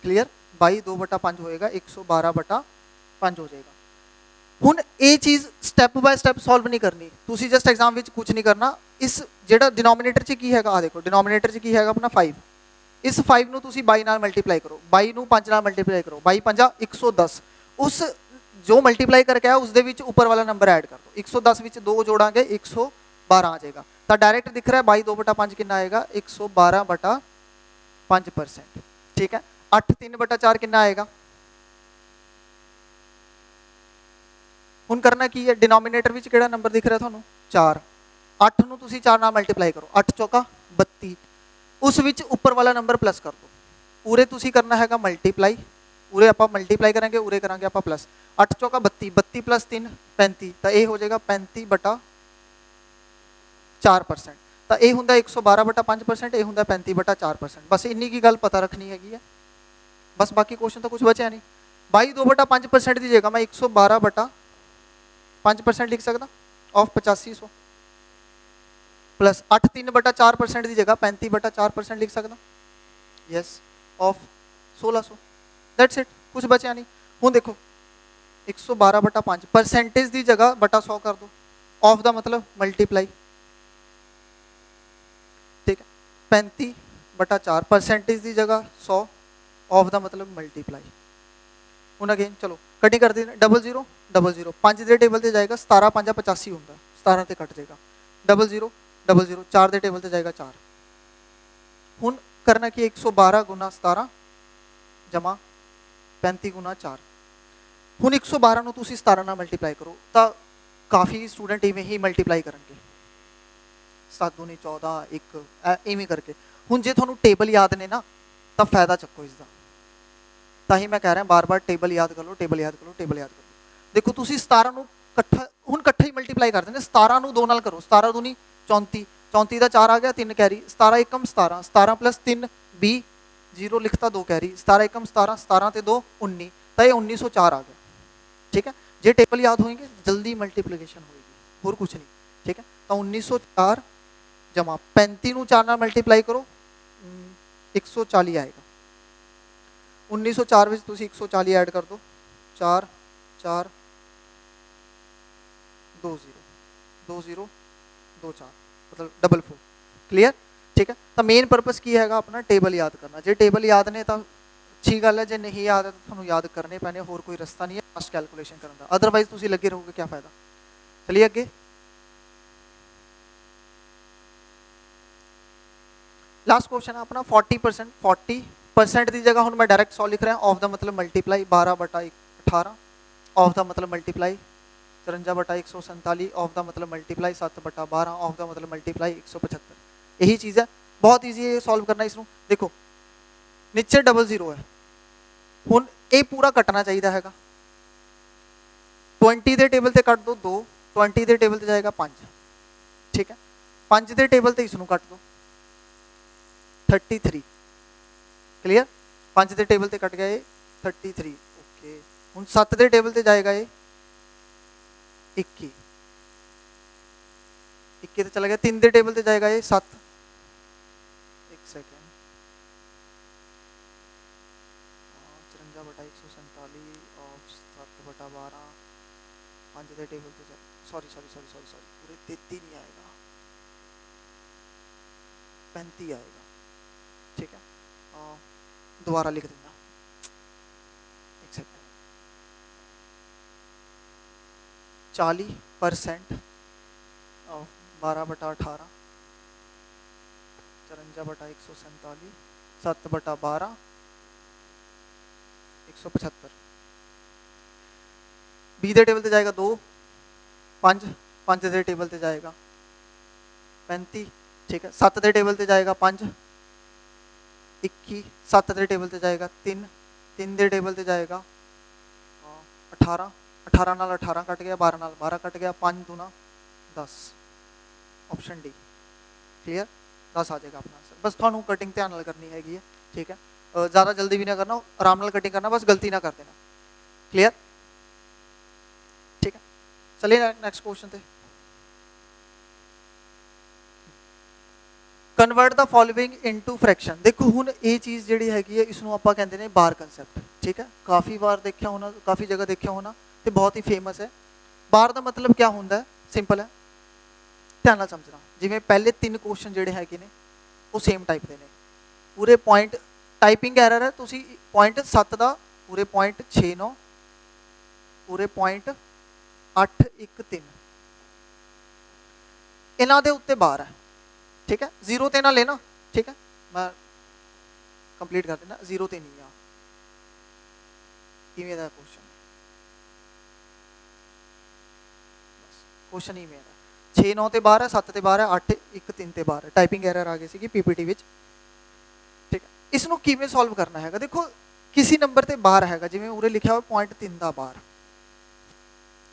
ਕਲੀਅਰ, 22 2/5 ਹੋਏਗਾ 112/5 ਹੋ ਜਾਏਗਾ। ਹੁਣ ਇਹ ਚੀਜ਼ ਸਟੈਪ ਬਾय ਸਟੈਪ ਸੋਲਵ ਨਹੀਂ ਕਰਨੀ, ਤੁਸੀਂ ਜਸਟ ਐਗਜ਼ਾਮ ਵਿੱਚ ਕੁਝ ਨਹੀਂ ਕਰਨਾ। ਇਸ ਜਿਹੜਾ ਡਿਨੋਮੀਨੇਟਰ 'ਚ ਕੀ ਹੈਗਾ, ਆ ਦੇਖੋ ਡਿਨੋਮੀਨੇਟਰ 'ਚ ਕੀ ਹੈਗਾ ਆਪਣਾ 5। ਇਸ 5 ਨੂੰ ਤੁਸੀਂ 22 ਨਾਲ ਮਲਟੀਪਲਾਈ ਕਰੋ, 22 ਨੂੰ 5 ਨਾਲ ਮਲਟੀਪਲਾਈ ਕਰੋ, 22 5 110। ਉਸ ਜੋ ਮਲਟੀਪਲਾਈ ਕਰਕੇ ਆਇਆ ਉਸ ਦੇ ਵਿੱਚ ਉੱਪਰ ਵਾਲਾ ਨੰਬਰ ਐਡ ਕਰ ਦਿਓ। 110 ਵਿੱਚ 2 ਜੋੜਾਂਗੇ 112 ਆ ਜਾਏਗਾ। ਤਾਂ ਡਾਇਰੈਕਟ ਦਿਖ ਰਿਹਾ 22 2/5 ਕਿੰਨਾ ਆਏਗਾ 112/5%। ਠੀਕ ਹੈ, 8 3/4 ਕਿੰਨਾ ਆਏਗਾ। ਹੁਣ ਕਰਨਾ ਕੀ ਹੈ, ਡਿਨੋਮੀਨੇਟਰ ਵਿੱਚ ਕਿਹੜਾ ਨੰਬਰ ਦਿਖ ਰਿਹਾ ਤੁਹਾਨੂੰ 4। 8 ਨੂੰ ਤੁਸੀਂ 4 ਨਾਲ ਮਲਟੀਪਲਾਈ ਕਰੋ, 8 ਚੌਕਾ 32। ਉਸ ਵਿੱਚ ਉੱਪਰ ਵਾਲਾ ਨੰਬਰ ਪਲੱਸ ਕਰ ਦਿਓ। ਉਰੇ ਤੁਸੀਂ ਕਰਨਾ ਹੈਗਾ ਮਲਟੀਪਲਾਈ, ਉਰੇ ਆਪਾਂ ਮਲਟੀਪਲਾਈ ਕਰਾਂਗੇ, ਉਰੇ ਕਰਾਂਗੇ ਆਪਾਂ ਪਲੱਸ। 8 ਚੌਕਾ 32, 32 + 3 35, ਤਾਂ ਇਹ ਹੋ ਜਾਏਗਾ 35/4%। ਤਾਂ ਇਹ ਹੁੰਦਾ 112/5%, ਇਹ ਹੁੰਦਾ 35/4%। ਬਸ ਇੰਨੀ ਕੀ ਗੱਲ ਪਤਾ ਰੱਖਣੀ ਹੈਗੀ ਹੈ, ਬਸ ਬਾਕੀ ਕੁਐਸਚਨ ਤਾਂ ਕੁਝ ਬਚਿਆ ਨਹੀਂ। 22 2/5% ਦੀ ਜਗ੍ਹਾ ਮੈਂ 112/5% ਲਿਖ ਸਕਦਾ ਆਫ 8500 प्लस 8 3/4% की जगह 35/4% लिख सकता। Yes, of 1600। दैट्स इट, कुछ बचा नहीं। हूँ देखो 112/5 परसेंटेज की जगह बटा 100 कर दो, ऑफ का मतलब मल्टीप्लाई। ठीक है, 35/4 परसेंटेज की जगह 100, ऑफ का मतलब मल्टीप्लाई। हूँ अगेन चलो कटिंग कर दी, 00 00 5 के टेबल से जाएगा 17 5 85 होंगे, 17 से कट जाएगा 00 00 4 के टेबल से जाएगा 4। हूँ करना कि 112 गुना 17 जमा 35 गुना 4। हूँ 112 ਨੂੰ ਤੁਸੀਂ 17 ਨਾਲ ਮਲਟੀਪਲਾਈ ਕਰੋ ਤਾਂ ਕਾਫੀ ਸਟੂਡੈਂਟ ਇਵੇਂ ਹੀ ਮਲਟੀਪਲਾਈ ਕਰਨਗੇ, 7 दूनी 14 1 ਇਵੇਂ ਕਰਕੇ। ਹੁਣ ਜੇ ਤੁਹਾਨੂੰ ਟੇਬਲ ਯਾਦ ਨੇ ਨਾ ਤਾਂ ਫਾਇਦਾ ਚੱਕੋ ਇਸ ਦਾ, ਤਾਂ ਹੀ ਮੈਂ ਕਹਿ ਰਿਹਾ ਬਾਰ-ਬਾਰ ਟੇਬਲ ਯਾਦ ਕਰ ਲਓ, ਟੇਬਲ ਯਾਦ ਕਰ ਲਓ, ਟੇਬਲ ਯਾਦ ਕਰ ਲਓ। ਦੇਖੋ ਤੁਸੀਂ 17 ਨੂੰ ਇਕੱਠਾ ਹੁਣ ਇਕੱਠਾ ਹੀ ਮਲਟੀਪਲਾਈ ਕਰਦੇ ਨੇ, 17 ਨੂੰ 2 ਨਾਲ ਕਰੋ, 17 दूनी 34, 34 का 4 आ गया 3 कैरी, 17 एकम 17, 17 + 3 20 0 लिखता 2 कैरी, 17 एकम 17, 17 ते 2 19, तो ये 1904 आ गया। ठीक है, जे टेबल याद होंगे जल्दी मल्टीप्लीकेशन होगी, और कुछ नहीं। ठीक है, तो 1904 जमा 35 ਨੂੰ 4 ਨਾਲ मल्टीप्लाई करो 140 आएगा। 1904 ਵਿੱਚ ਤੁਸੀਂ 140 ऐड कर दो, 4 4 2 0 2 0 2 4 मतलब 44। क्लीयर। ठीक है, तो मेन पर्पस की हैगा अपना टेबल याद करना। जे टेबल याद ने तो अच्छी गल है, जे नहीं याद है तो थोड़ा याद करने पैने, होर कोई रस्ता नहीं है फास्ट कैलकुलेशन करने का, अदरवाइज तुम लगे रहोगे क्या फायदा। चलिए अगे लास्ट क्वेश्चन है अपना 40%। 40% की जगह हूँ मैं डायरेक्ट 100 लिख रहा, ऑफ द मतलब मल्टीप्लाई 12/8 18 ऑफ द मतलब मल्टीप्लाई 54 बटा 147 ऑफ द मतलब मल्टीप्लाई 7 बटा 12 ऑफ द मतलब मल्टीप्लाई 175। यही चीज़ है, बहुत ईजी है सॉल्व करना। इसनों देखो नीचे डबल जीरो है, हुन ये पूरा कटना चाहिए हैगा। 20 ਦੇ ਟੇਬਲ ਤੇ ਕੱਟ ਦੋ 2, 20 ਦੇ ਟੇਬਲ ਤੇ ਜਾਏਗਾ 5, ਠੀਕ ਹੈ। 5 ਦੇ ਟੇਬਲ ਤੇ ਇਸ ਨੂੰ ਕੱਟ ਦੋ 33, क्लियर। 5 ਦੇ ਟੇਬਲ ਤੇ ਕੱਟ ਗਿਆ ਇਹ 33, ओके। ਹੁਣ 7 ਦੇ ਟੇਬਲ ਤੇ ਜਾਏਗਾ ਇਹ 21, 21 ਤੇ चला गया। 3 ਦੇ ਟੇਬਲ ਤੇ ਜਾਏਗਾ ਇਹ 7, एक सेकेंड 54 बटा 147 ऑफ 7 बटा 12 5 ਦੇ ਟੇਬਲ ਤੇ सॉरी पूरे 33 नहीं आएगा, 35 आएगा, ठीक है। दोबारा लिख देना, एक सेकेंड। 40% ऑफ 12 बटा 18 54 बटा 147 7 बटा 12 175। बी ਦੇ ਟੇਬਲ ਤੇ ਜਾਏਗਾ 2, 5, 5 ਦੇ ਟੇਬਲ ਤੇ ਜਾਏਗਾ 35, ठीक है। 7 ਦੇ ਟੇਬਲ ਤੇ ਜਾਏਗਾ 5, 21, 7 ਦੇ ਟੇਬਲ ਤੇ ਜਾਏਗਾ 3, 3 ਦੇ ਟੇਬਲ ਤੇ ਜਾਏਗਾ 18, 18 ਨਾਲ 18 ਕੱਟ ਗਿਆ, 12 ਨਾਲ 12 ਕੱਟ ਗਿਆ, 5 दूना 10, ऑप्शन डी, क्लियर। 10 आ जाएगा अपना आंसर। बस थानू कटिंग ध्यान नाल करनी हैगी है, ठीक है। ज़्यादा जल्दी भी ना करना, आराम नाल कटिंग करना, बस गलती ना कर देना, क्लियर, ठीक है। चलिए नेक्स्ट क्वेश्चन पे। Convert the following into fraction. देखो हुण ये चीज़ जिहड़ी हैगी है इसनूं आपां कहंदे ने बार कंसैप्ट, ठीक है। काफ़ी बार देखिया होना, काफ़ी जगह देखिया होना, तो बहुत ही फेमस है। बार का मतलब क्या होंदा है, सिंपल है, ध्यान नाल समझना। जिवें पहले 3 क्वेश्चन जिहड़े हैगे ने वो सेम टाइप के ने, पूरे पॉइंट टाइपिंग एरर है, तुसीं पॉइंट 7 का पूरे पॉइंट 6-9 पूरे पॉइंट 8-1-3 इन्हां दे उत्ते बार है, ठीक है। 0 ते ना लेना, ठीक है, मैं कंप्लीट कर देना। 0 ते नहीं आ इवें दा क्वेश्चन, क्वेश्चन ही मेरा 6-9 ते 12 7 ते 12 8-1-3 ते 12 टाइपिंग एरर आ गई सी पीपीटी विच, ठीक है। इसनूं किवें सॉल्व करना हैगा, देखो किसी नंबर ते बार हैगा, जिवें उरे लिखा हुआ पॉइंट 3 दा बार,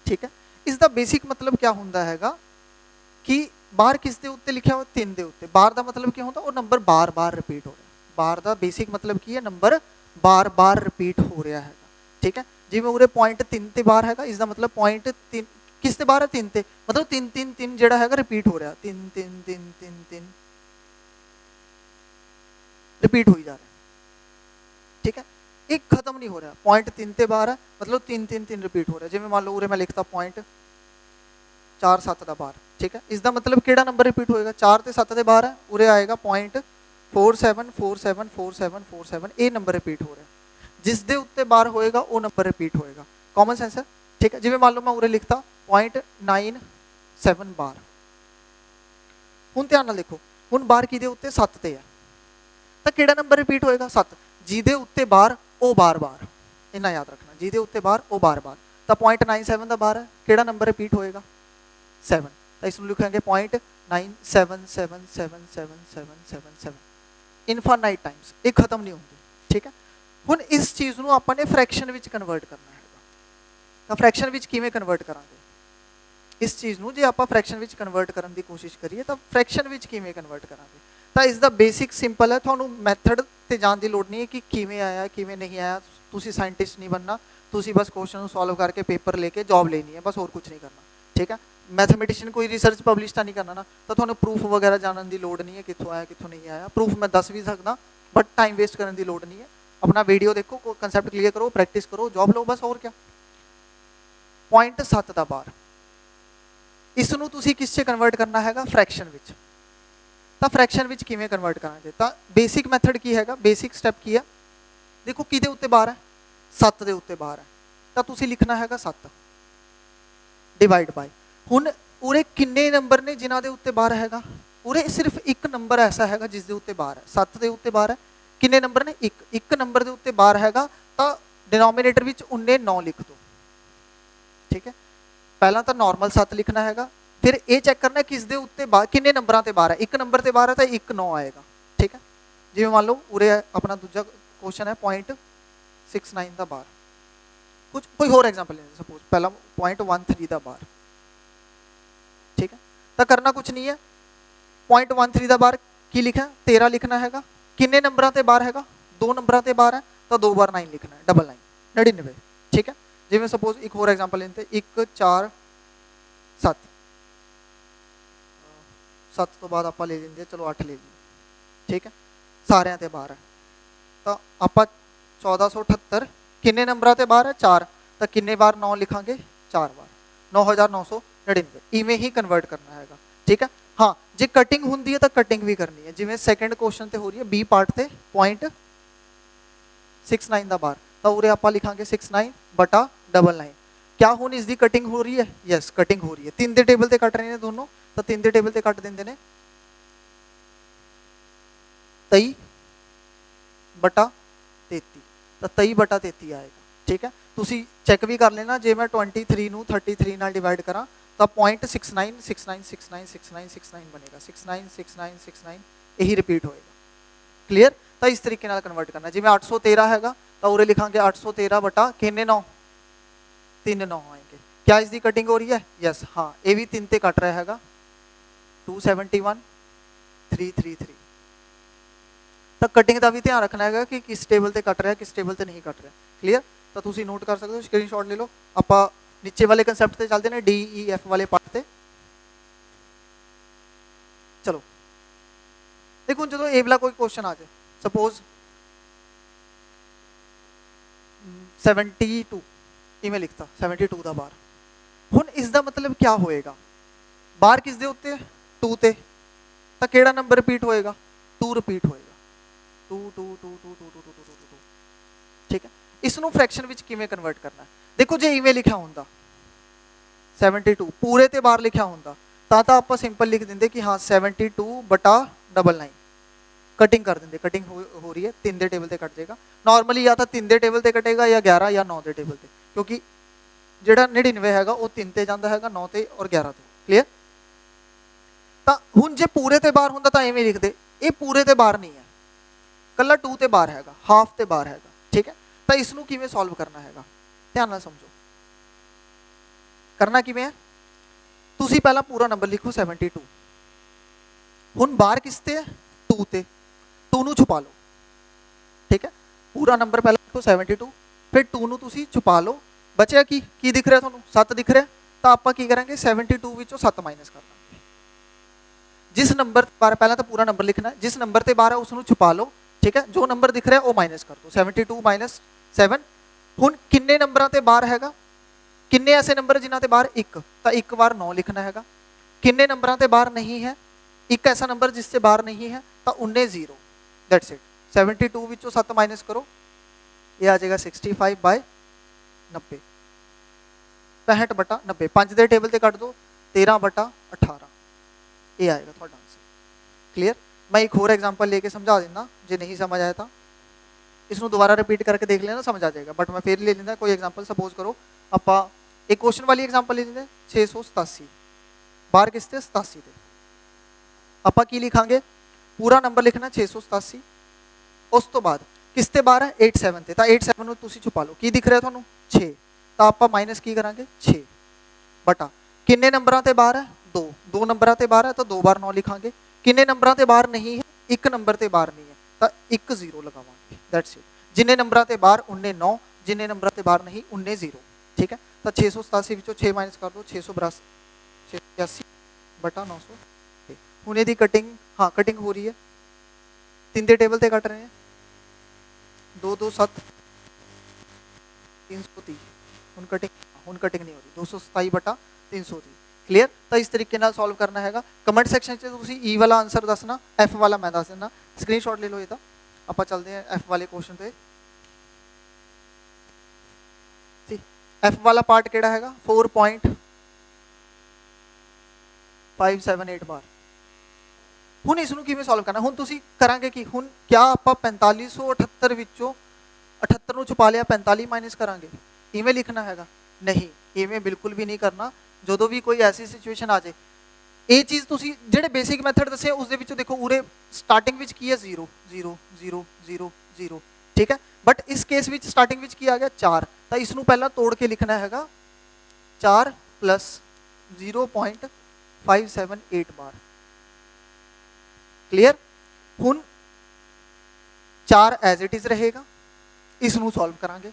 ठीक है। इसका बेसिक मतलब क्या होंदा हैगा कि बार किस दे उत्ते लिखा हुआ 3 दे उत्ते। बार का मतलब क्या होंदा, वो नंबर बार बार रिपीट हो रहा है। बार का बेसिक मतलब की है, नंबर बार बार रिपीट हो रहा है, ठीक है। जिवें उरे पॉइंट 3 ते बार हैगा, इसका मतलब पॉइंट 3 किस ते बार है 3 ते, मतलब 3-3-3 जिहड़ा हैगा रिपीट हो रहा, 3-3-3-3-3 रिपीट हो जा रहा है, ठीक है। एक खत्म नहीं हो रहा, पॉइंट 3 ते बार है, मतलब 3-3-3 रिपीट हो रहा है। जिवें मान लो उरे मैं लिखता पॉइंट 4-7 का बार, ठीक है। इसका मतलब किहड़ा नंबर रिपीट होएगा, 4 ते 7 दे बार है, उरे आएगा पॉइंट 47474747 ये नंबर रिपीट हो रहा है। जिस दे उत्ते बार होएगा वो नंबर रिपीट होएगा, कॉमन सेंस है, ठीक है। जिवें मान लो मैं उरे लिखता पॉइंट 97 बार, हुण ध्यान नाल देखो, हुण बार किहदे उत्ते 7 ते है, तो किहड़ा नंबर रिपीट होएगा 7, जिहदे उत्ते बार वो बार बार, इन्ना याद रखना, जिहदे उत्ते बार वो बार बार। तो पॉइंट 97 का बार है, किहड़ा नंबर रिपीट होएगा 7, तो इसमें लिखेंगे पॉइंट 97777777 इनफाइनाइट टाइम्स, ये खत्म नहीं होंगी, ठीक है। हुण इस चीज़ नूं आपां ने फ्रैक्शन विच कन्वर्ट करना है, तो फ्रैक्शन विच किवें कन्वर्ट करांगे इस चीज़ नूं, जे आपां फ्रैक्शन विच कन्वर्ट करन दी कोशिश करिए तो फ्रैक्शन विच किवें कन्वर्ट करांगे। तो इसका बेसिक सिंपल है, तुहानूं मैथड ते जाण दी लोड़ नहीं है कि किवें आया किवें नहीं आया, तुसीं साइंटिस्ट नहीं बनना, तुसीं बस क्वेश्चन सॉल्व करके पेपर लेके जॉब लेनी है, बस और कुछ नहीं करना, ठीक है। मैथमेटिशियन कोई रिसर्च पब्लिश तो नहीं करना ना, तो तुहानूं प्रूफ वगैरह जानने की लोड़ नहीं है, कित्थों आया कित्थों नहीं आया। प्रूफ मैं दस भी सकदा, बट टाइम वेस्ट करने की लोड़ नहीं है। अपना वीडियो देखो, कंसैप्ट क्लियर करो, प्रैक्टिस करो, जॉब लो, बस और क्या। पॉइंट 7 का बार, इसनूं तुसीं किस च कन्वर्ट करना हैगा, फ्रैक्शन विच। तो फ्रैक्शन विच किवें कन्वर्ट करांगे, तो बेसिक मैथड की हैगा, बेसिक स्टैप की है, देखो किहदे उत्ते बार है 7 दे उत्ते बार है, तो तुसीं लिखना हैगा 7 डिवाइड बाय। हुण उरे किन्ने नंबर ने जिन्हां दे उत्ते बार हैगा, उरे सिर्फ एक नंबर ऐसा हैगा जिस दे उत्ते बार है, 7 दे उत्ते बार है, किन्ने नंबर ने, एक नंबर दे उत्ते बार हैगा, तो डिनोमीनेटर विच 19 लिख दो, ठीक है। पहला तो नॉर्मल 7 लिखना हैगा, फिर ये चेक करना किस दे उत्ते किन्ने नंबरां ते 12 है, एक नंबर ते 12 तो 1 9 आएगा, ठीक है। जिवें मान लो उरे अपना दूजा क्वेश्चन है 0.69 का बार, कुछ कोई होर एग्जाम्पल ले सपोज पहला 0.13 का बार, ठीक है। तो करना कुछ नहीं है, 0.13 का बार की लिखा 13 लिखना हैगा, किन्ने नंबरां ते बार हैगा 2 नंबरां ते बार है, तो 2 बार 9 लिखना है, डबल 9 99, ठीक है। जिवें सपोज एक होर एग्जाम्पल लेते 1 4 7 7 तो बाद आप ले लेंगे, चलो 8 ले लीजिए, ठीक है। सारिਆਂ ते बार है, तो आप 1478 किन्ने नंबरां ते बार है 4, तो किन्ने बार 9 लिखांगे 4 बार, 9999 इवें ही कन्वर्ट करना हैगा, ठीक है। हाँ जे कटिंग होंदी है तो कटिंग भी करनी है, जिवें सैकेंड क्वेश्चन ते हो रही है बी पार्ट ते 0.69 का बार, तो उरे आप लिखांगे 69 बटा 99, क्या हुण इसकी कटिंग हो रही है, यस कटिंग हो रही है, 3 दे टेबल ते कट रहे हैं दोनों, तो 3 दे टेबल ते कट देंगे ने 23 बटा 33, तो 23 बटा 33 आएगा, ठीक है। तुसी चेक भी कर लेना, जे मैं 23 नूं 33 नाल डिवाइड करा तो 0.69 बनेगा, 69 यही रिपीट होएगा, क्लियर। तो इस तरीके नाल कन्वर्ट करना, जिवें 813 हैगा तो उरे लिखांगे 813 बटा किन्ने 9 3 9 आएंगे, क्या इसकी कटिंग हो रही है, यस हाँ ये भी 3 ते कट रहा हैगा 271 333, तो कटिंग का भी ध्यान रखना है कि किस टेबल ते कट रहा है किस टेबल ते नहीं कट रहा, क्लियर। तो तुसी नोट कर सकते हो, स्क्रीनशॉट ले लो, आप नीचे वाले कंसैप्ट ते चलते हैं DEF वाले पार्ट ते। चलो देखो जो ए वाला कोई क्वेश्चन आ जाए, सपोज 72 इवें लिखता 72 का बार, हुण इसका मतलब क्या होएगा, बार किस दे उत्ते 2 ते, तो केड़ा नंबर रिपीट होएगा 2 रिपीट होएगा, 2 2 2 2 2 2 2 2, ठीक है। इसनू फ्रैक्शन विच किवें कन्वर्ट करना है, देखो जे इवें लिखा हुंदा 72 पूरे ते बार लिखा हुंदा तो आप सिंपल लिख देंगे कि हाँ 72 बटा 99, कटिंग कर देंगे, कटिंग हो रही है 3 दे टेबल ते कट जाएगा, नॉर्मली या तो 3 दे टेबल ते कटेगा या 11 या 9 दे टेबल ते, क्योंकि जिहड़ा 99 हैगा वो 3 ते जांदा हैगा 9 ते और 11 ते, क्लियर। तो हुण जे पूरे ते बार हुंदा तो इवें लिख दे, ये पूरे ते बार नहीं है, कल्ला 2 ते बार हैगा, हाफ ते बार हैगा, ठीक है। तो इसनू किवें सॉल्व करना हैगा, ध्यान नाल समझो, करना किवें है, तुसी पहला पूरा नंबर लिखो 72, हुण बार किसते है 2 ते, 2 नू छुपा लो, ठीक है। पूरा नंबर पहला लिखो 72, फिर 2 नू तुसी छुपा लो, बचा की दिख रहा तुहानू 7 दिख रहा, तो आप की करेंगे 72 विचों 7 माइनस कर देंगे, जिस नंबर बार पहला तो पूरा नंबर लिखना है, जिस नंबर ते बार है उसनू छुपा लो, ठीक है, जो नंबर दिख रहा है वो माइनस कर दो, 72 माइनस 7, हुण किन्ने नंबरां ते बार हैगा, किन्ने ऐसे नंबर जिन्हां ते बार 1, तो 1 बार 9 लिखना हैगा, किन्ने नंबरां ते बार नहीं है, एक ऐसा नंबर जिससे बार नहीं है तो 19 0, दैट्स इट, 72 विचों 7 माइनस करो, ये आ जाएगा 65 बाय 90, 65 बटा 90, 5 दे टेबल ते कट दो 13 बटा 18, ये आएगा थोड़ा आंसर, क्लियर। मैं एक और एग्जांपल लेके समझा देना, जो नहीं समझ आया था इसको दोबारा रिपीट करके देख लेना, समझ आ जाएगा, बट मैं फिर ले लेना कोई एग्जांपल, सपोज करो आप एक क्वेश्चन वाली एग्जांपल ले लेंगे 687 बार किसते 87 थे, आप की लिखांगे पूरा नंबर लिखना 687, उस तो बाद किसते बार है 87 थे, तो 87 नूं तुसी छुपा लो, की दिख रहा तुहानू 6, तो आप माइनस की करांगे 6 बटा किन्ने नंबरां ते बार है 2, 2 नंबरां ते बार है तो 2 बार 9 लिखांगे, किन्ने नंबरां ते बार नहीं है, एक नंबर ते बार नहीं है तो 1 0 लगावांगे, दैट्स इट, जिन्ने नंबरां ते बार उन्ने 9, जिन्ने नंबरां ते बार नहीं उन्ने 0, ठीक है। तो 687 विचों 6 माइनस कर दो 682 बटा 900, हुण इहदी कटिंग, हाँ कटिंग हो रही है, 3 दे टेबल ते कट रहे हैं 2 2 7 330, हुण कटिंग नहीं हो रही, 227 बटा 330, क्लियर। तो इस तरीके नाल सॉल्व करना हैगा, कमेंट सैक्शन च तुसी ई वाला आंसर दसना, एफ वाला मैं दस देना, स्क्रीनशॉट ले लो इहदा, आप चलते हैं एफ वाले क्वेश्चन पे। एफ वाला पार्ट केड़ा हैगा 4.578 बार, हुण इसनू किवें सॉल्व करना, हुण तुसी करांगे कि हुण क्या आप 4578 विचों 78 ਨੂੰ ਛੁਪਾ ਲਿਆ 45 ਮਾਈਨਸ ਕਰਾਂਗੇ, ਇਵੇਂ ਲਿਖਣਾ ਹੈਗਾ? ਨਹੀਂ, ਇਵੇਂ ਬਿਲਕੁਲ ਵੀ ਨਹੀਂ ਕਰਨਾ। ਜਦੋਂ ਵੀ ਕੋਈ ਐਸੀ ਸਿਚੁਏਸ਼ਨ ਆ ਜਾਏ, ਇਹ ਚੀਜ਼ ਤੁਸੀਂ ਜਿਹੜੇ ਬੇਸਿਕ ਮੈਥਡ ਦੱਸੇ ਉਸ ਦੇ ਵਿੱਚੋਂ ਦੇਖੋ, ਉਰੇ ਸਟਾਰਟਿੰਗ ਵਿੱਚ ਕੀ ਹੈ 0 0 0 0 0, ਠੀਕ ਹੈ। ਬਟ ਇਸ ਕੇਸ ਵਿੱਚ ਸਟਾਰਟਿੰਗ ਵਿੱਚ ਕੀ ਆ ਗਿਆ 4, ਤਾਂ ਇਸ ਨੂੰ ਪਹਿਲਾਂ ਤੋੜ ਕੇ ਲਿਖਣਾ ਹੈਗਾ 4 + 0.578 ਬਾਰ। ਕਲੀਅਰ? ਹੁਣ 4 ਐਜ਼ ਇਟ ਇਜ਼ ਰਹੇਗਾ, ਇਸ ਨੂੰ ਸੋਲਵ ਕਰਾਂਗੇ।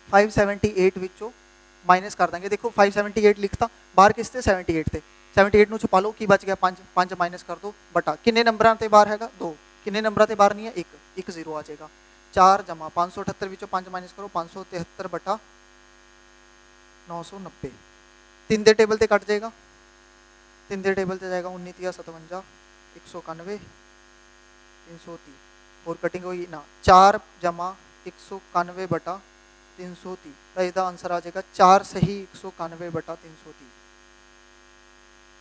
578 ਵਿੱਚੋਂ ਮਾਈਨਸ ਕਰ ਦਾਂਗੇ। ਦੇਖੋ 578 ਲਿਖਤਾ, ਬਾਹਰ ਕਿਸ ਤੇ 78 ਤੇ, 78 ਨੂੰ ਛੁਪਾ ਲਓ, ਕੀ ਬਚ ਗਿਆ 5, 5 ਮਾਈਨਸ ਕਰ ਦੋ ਬਟਾ ਕਿੰਨੇ ਨੰਬਰਾਂ ਤੇ ਬਾਹਰ ਹੈਗਾ 2, ਕਿੰਨੇ ਨੰਬਰਾਂ ਤੇ ਬਾਹਰ ਨਹੀਂ ਹੈ 1, 1 0 ਆ ਜਾਏਗਾ। 4 + 578 ਵਿੱਚੋਂ 5 ਮਾਈਨਸ ਕਰੋ, 573 ਬਟਾ 990, 3 ਦੇ ਟੇਬਲ ਤੇ ਕੱਟ ਜਾਏਗਾ, 3 ਦੇ ਟੇਬਲ ਤੇ ਜਾਏਗਾ 19 × 57 191 330, और कटिंग हुई ना 4 + 191 बटा 330, तो इसका आंसर आ जाएगा 4 सही 191 बटा 330।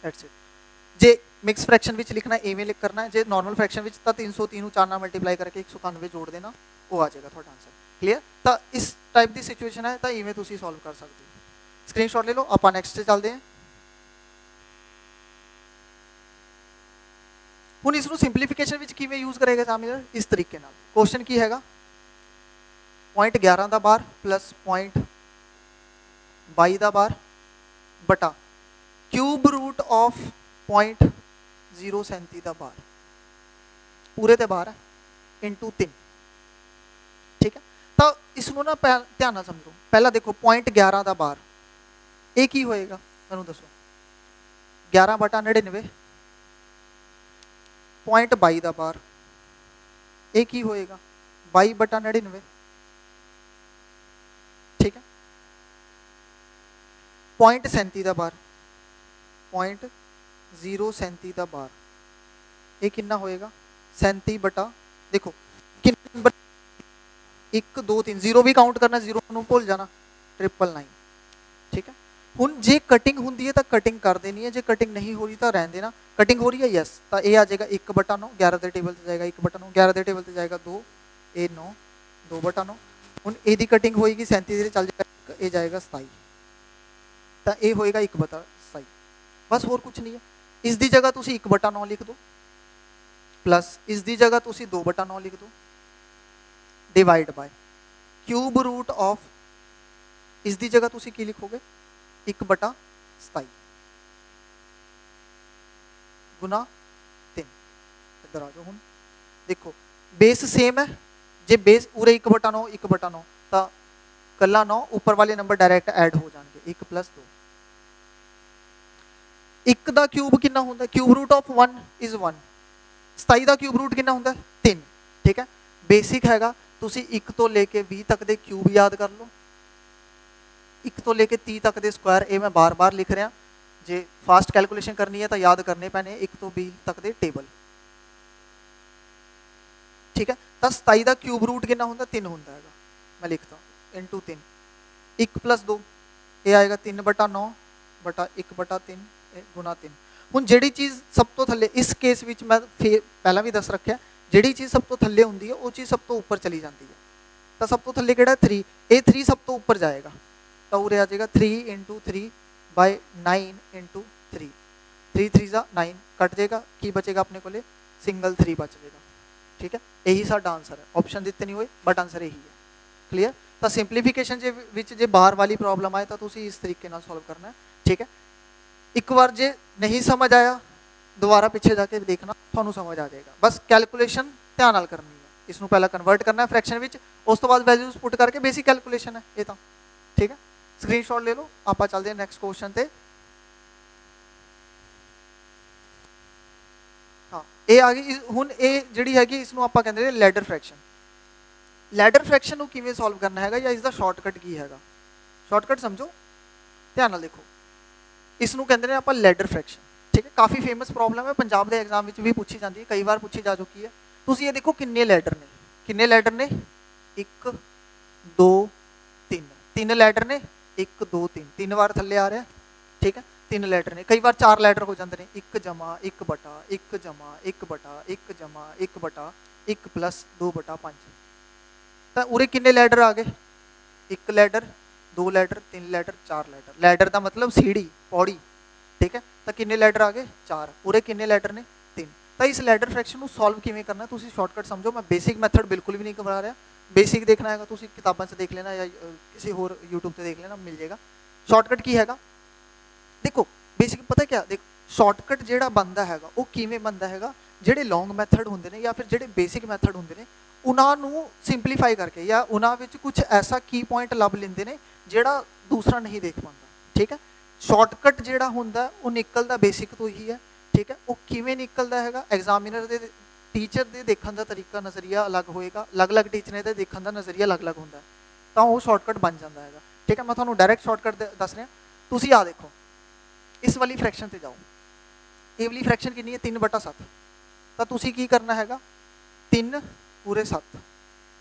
That's it. J mix fraction विच लिखना इवें लिख करना है, जे नॉर्मल फ्रैक्शन विच तो 330 ਨੂੰ 4 ਨਾਲ ਮਲਟੀਪਲਾਈ ਕਰਕੇ 191 जोड़ देना, वो आ जाएगा ਤੁਹਾਡਾ आंसर। क्लियर? तो इस टाइप की सिचुएशन है, तो इवें तुसी सॉल्व कर सकते हो। स्क्रीनशॉट ले लो, ਆਪਾਂ नेक्स्ट ਤੇ ਚੱਲਦੇ हैं। ਹੁਣ ਇਸ ਨੂੰ ਸਿੰਪਲੀਫਿਕੇਸ਼ਨ ਵਿੱਚ ਕਿਵੇਂ ਯੂਜ਼ ਕਰੇਗਾ ਐਗਜ਼ਾਮੀਨਰ? ਇਸ ਤਰੀਕੇ ਨਾਲ। ਕੁਐਸਚਨ ਕੀ ਹੈਗਾ? 0.11 ਦਾ ਬਾਰ ਪਲੱਸ 0.22 ਦਾ ਬਾਰ ਬਟਾ ਕਿਊਬ ਰੂਟ ਆਫ 0.037 ਦਾ ਬਾਰ, ਪੂਰੇ ਤੇ ਬਾਰ ਹੈ, ਇਨਟੂ 3, ਠੀਕ ਹੈ। ਤਾਂ ਇਸ ਨੂੰ ਨਾ ਧਿਆਨ ਨਾਲ ਸਮਝੋ। ਪਹਿਲਾਂ ਦੇਖੋ 0.11 ਦਾ ਬਾਰ, ਇਹ ਕੀ ਹੋਏਗਾ ਮੈਨੂੰ ਦੱਸੋ? 11 ਬਟਾ 99, 0.22 ਦਾ ਬਾਰ, ਇਹ ਕੀ ਹੋਏਗਾ 22 ਬਟਾ 99, ਠੀਕ ਹੈ। 0.37 ਦਾ ਬਾਰ, 0.037 ਦਾ ਬਾਰ, ਇਹ ਕਿੰਨਾ ਹੋਏਗਾ 37 ਬਟਾ, ਦੇਖੋ ਕਿੰਨੇ ਨੰਬਰ 1 2 3, 0 ਵੀ ਕਾਊਂਟ ਕਰਨਾ, 0 ਨੂੰ ਭੁੱਲ ਜਾਣਾ, 999, ਠੀਕ ਹੈ। ਹੁਣ ਜੇ ਕਟਿੰਗ ਹੁੰਦੀ ਹੈ ਤਾਂ ਕਟਿੰਗ ਕਰ ਦੇਣੀ ਹੈ, ਜੇ ਕਟਿੰਗ ਨਹੀਂ ਹੋ ਰਹੀ ਤਾਂ ਰਹਿਣ ਦੇਣਾ। ਕਟਿੰਗ ਹੋ ਰਹੀ ਹੈ ਯੈਸ, ਤਾਂ ਇਹ ਆ ਜਾਏਗਾ 1 ਬਟਾ 9, 11 ਦੇ ਟੇਬਲ ਤੇ ਜਾਏਗਾ 1 ਬਟਾ 9, 11 ਦੇ ਟੇਬਲ ਤੇ ਜਾਏਗਾ 2, ਇਹ 9, 2 ਬਟਾ 9। ਹੁਣ ਇਹਦੀ ਕਟਿੰਗ ਹੋਏਗੀ 37 ਦੇ ਚੱਲ ਜਾਏਗਾ, ਇਹ ਜਾਏਗਾ 27, ਤਾਂ ਇਹ ਹੋਏਗਾ 1 ਬਟਾ 27, ਬਸ ਹੋਰ ਕੁਝ ਨਹੀਂ ਹੈ। ਇਸ ਦੀ ਜਗ੍ਹਾ ਤੁਸੀਂ 1 ਬਟਾ 9 ਲਿਖ ਦਿਓ, प्लस इस दी जगह तुसी 2 बटा 9 लिख दो, divide by cube root of, इस दी जगह तुसी की लिखोगे 1 बटा 27 गुना 3। इधर आ जाओ। हुण देखो बेस सेम है, जे बेस पूरे 1 बटा 9 1 बटा 9 तो कला 9 ऊपर वाले नंबर डायरैक्ट ऐड हो जाएंगे, 1 + 2। 1 दा क्यूब कितना होंदा, क्यूब रूट ऑफ 1 इज 1, 27 ਦਾ क्यूब रूट कितना ਹੁੰਦਾ 3, ठीक है। बेसिक हैगा तुसी 1 ਤੋਂ ਲੈ ਕੇ 20 तक ਦੇ क्यूब याद कर लो, 1 ਤੋਂ ਲੈ ਕੇ 30 तक ਦੇ स्क्वायर, ये मैं बार बार लिख रहा, जे फास्ट कैलकुलेशन करनी है तो याद करने पैने 1 ਤੋਂ 20 तक ਦੇ टेबल, ठीक है। तो 27 ਦਾ क्यूब रूट कितना ਹੁੰਦਾ 3 ਹੁੰਦਾ हैगा, मैं लिखता इनटू 3, 1 + 2 ये आएगा 3 बटा 9 बटा 1 बटा 3 गुना 3। ਹੁਣ ਜਿਹੜੀ ਚੀਜ਼ ਸਭ ਤੋਂ ਥੱਲੇ, ਇਸ ਕੇਸ ਵਿੱਚ ਮੈਂ ਪਹਿਲਾਂ ਵੀ ਦੱਸ ਰੱਖਿਆ, ਜਿਹੜੀ ਚੀਜ਼ ਸਭ ਤੋਂ ਥੱਲੇ ਹੁੰਦੀ ਹੈ ਉਹ ਚੀਜ਼ ਸਭ ਤੋਂ ਉੱਪਰ ਚਲੀ ਜਾਂਦੀ ਹੈ। ਤਾਂ ਸਭ ਤੋਂ ਥੱਲੇ ਕਿਹੜਾ 3, ਇਹ 3 ਸਭ ਤੋਂ ਉੱਪਰ ਜਾਏਗਾ, ਤਾਂ ਉਰੇ ਆ ਜਾਏਗਾ 3 × 3 / 9 × 3, 3 3 ਦਾ 9 ਕੱਟ ਜਾਏਗਾ, ਕੀ ਬਚੇਗਾ ਆਪਣੇ ਕੋਲੇ ਸਿੰਗਲ 3 ਬਚ ਜਾਏਗਾ, ਠੀਕ ਹੈ। ਇਹੀ ਸਾਡਾ ਆਨਸਰ ਹੈ, ਆਪਸ਼ਨ ਦਿੱਤੇ ਨਹੀਂ ਹੋਏ ਬਟ ਆਨਸਰ ਇਹੀ ਹੈ। ਕਲੀਅਰ? ਤਾਂ ਸਿੰਪਲੀਫਿਕੇਸ਼ਨ ਜੇ ਵਿੱਚ ਜੇ ਬਾਹਰ ਵਾਲੀ ਪ੍ਰੋਬਲਮ ਆਏ ਤਾਂ ਤੁਸੀਂ ਇਸ ਤਰੀਕੇ ਨਾਲ ਸੋਲਵ ਕਰਨਾ ਹੈ, ਠੀਕ है। एक बार जे नहीं समझ आया दोबारा पीछे जाके देखना, थानू समझ आ जाएगा। बस कैलकुलेशन ध्यान नाल करनी है, इसनू पहला कन्वर्ट करना है फ्रैक्शन विच, उस तो बाद वैल्यूज पुट करके बेसिक कैलकुलेशन है ये तो, ठीक है। स्क्रीनशॉट ले लो, आप चलते हैं नेक्स्ट क्वेश्चन ते। हाँ ये आ गई हुण, ये जिहड़ी हैगी इसनू आपां कहंदे ने लैडर फ्रैक्शन। लैडर फ्रैक्शन नू किवें सॉल्व करना हैगा या इसका शॉर्टकट की हैगा, शॉर्टकट समझो ध्यान नाल देखो। इसनू कहते हैं आप लैडर फ्रैक्शन, ठीक है। काफ़ी फेमस प्रॉब्लम है, पंजाब के एग्जाम में भी पूछी जाती है, कई बार पूछी जा चुकी है। तुसीं ये देखो किन्ने लैडर ने, किन्ने लैडर ने 1 2 3, 3 लैडर ने 1 2 3, 3 बार थल्ले आ रहा है, ठीक है। 3 लैडर ने, कई बार 4 लैडर हो जाते हैं, 1 जमा 1 बटा 1 जमा 1 बटा 1 जमा 1 बटा 1 + 2 बटा 5, ਤਾਂ ਉਰੇ ਕਿੰਨੇ ਲੈਡਰ ਆ ਗਏ? ਇੱਕ ਲੈਡਰ, ਦੋ ਲੈਡਰ, ਤਿੰਨ ਲੈਡਰ, ਚਾਰ ਲੈਡਰ। ਲੈਡਰ ਦਾ ਮਤਲਬ ਸੀੜੀ, ਪੌੜੀ, ਠੀਕ ਹੈ। ਤਾਂ ਕਿੰਨੇ ਲੈਡਰ ਆ ਗਏ? ਚਾਰ। ਉਰੇ ਕਿੰਨੇ ਲੈਡਰ ਨੇ? ਤਿੰਨ। ਤਾਂ ਇਸ ਲੈਡਰ ਫ੍ਰੈਕਸ਼ਨ ਨੂੰ ਸੋਲਵ ਕਿਵੇਂ ਕਰਨਾ ਤੁਸੀਂ ਸ਼ਾਰਟਕਟ ਸਮਝੋ। ਮੈਂ ਬੇਸਿਕ ਮੈਥਡ ਬਿਲਕੁਲ ਵੀ ਨਹੀਂ ਕਰਵਾ ਰਿਹਾ। ਬੇਸਿਕ ਦੇਖਣਾ ਹੈਗਾ ਤੁਸੀਂ ਕਿਤਾਬਾਂ 'ਚ ਦੇਖ ਲੈਣਾ ਜਾਂ ਕਿਸੇ ਹੋਰ YouTube ਤੇ ਦੇਖ ਲੈਣਾ, ਮਿਲ ਜਾਏਗਾ। ਸ਼ਾਰਟਕਟ ਕੀ ਹੈਗਾ ਦੇਖੋ, ਬੇਸਿਕ ਪਤਾ ਕਿਆ ਦੇਖੋ, ਸ਼ਾਰਟਕਟ ਜਿਹੜਾ ਬਣਦਾ ਹੈਗਾ ਉਹ ਕਿਵੇਂ ਬਣਦਾ ਹੈਗਾ, ਜਿਹੜੇ ਲੌਂਗ ਮੈਥਡ ਹੁੰਦੇ ਨੇ ਜਾਂ ਫਿਰ ਜਿਹੜੇ ਬੇਸਿਕ ਮੈਥਡ ਹੁੰਦੇ ਨੇ ਉਹਨਾਂ ਨੂੰ ਸਿੰਪਲੀਫਾਈ ਕਰਕੇ ਜਾਂ ਉਹਨਾਂ ਵਿੱਚ ਕੁਝ ਐਸਾ ਕੀ ਪੁਆਇੰਟ ਲੱਭ ਲੈਂਦੇ ਨੇ ਜਿਹੜਾ ਦੂਸਰਾ ਨਹੀਂ ਦੇਖ ਪਾਉਂਦਾ, ਠੀਕ ਹੈ। ਸ਼ਾਰਟਕਟ ਜਿਹੜਾ ਹੁੰਦਾ ਉਹ ਨਿਕਲਦਾ ਬੇਸਿਕ ਤੋਂ ਹੀ ਹੈ, ਠੀਕ ਹੈ। ਉਹ ਕਿਵੇਂ ਨਿਕਲਦਾ ਹੈਗਾ, ਐਗਜ਼ਾਮੀਨਰ ਦੇ ਟੀਚਰ ਦੇ ਦੇਖਣ ਦਾ ਤਰੀਕਾ ਨਜ਼ਰੀਆ ਅਲੱਗ ਹੋਏਗਾ, ਅਲੱਗ-ਅਲੱਗ ਟੀਚਰ ਦੇ ਦੇਖਣ ਦਾ ਨਜ਼ਰੀਆ ਅਲੱਗ-ਅਲੱਗ ਹੁੰਦਾ, ਤਾਂ ਉਹ ਸ਼ਾਰਟਕਟ ਬਣ ਜਾਂਦਾ ਹੈਗਾ, ਠੀਕ ਹੈ। ਮੈਂ ਤੁਹਾਨੂੰ ਡਾਇਰੈਕਟ ਸ਼ਾਰਟਕਟ ਦੱਸ ਰਿਹਾ। ਤੁਸੀਂ ਆ ਦੇਖੋ, ਇਸ ਵਾਲੀ ਫ੍ਰੈਕਸ਼ਨ ਤੇ ਜਾਓ। ਇਹ ਵਾਲੀ ਫ੍ਰੈਕਸ਼ਨ ਕਿੰਨੀ ਹੈ? 3/7। ਤਾਂ ਤੁਸੀਂ ਕੀ ਕਰਨਾ ਹੈਗਾ, 3 ਪੂਰੇ 7,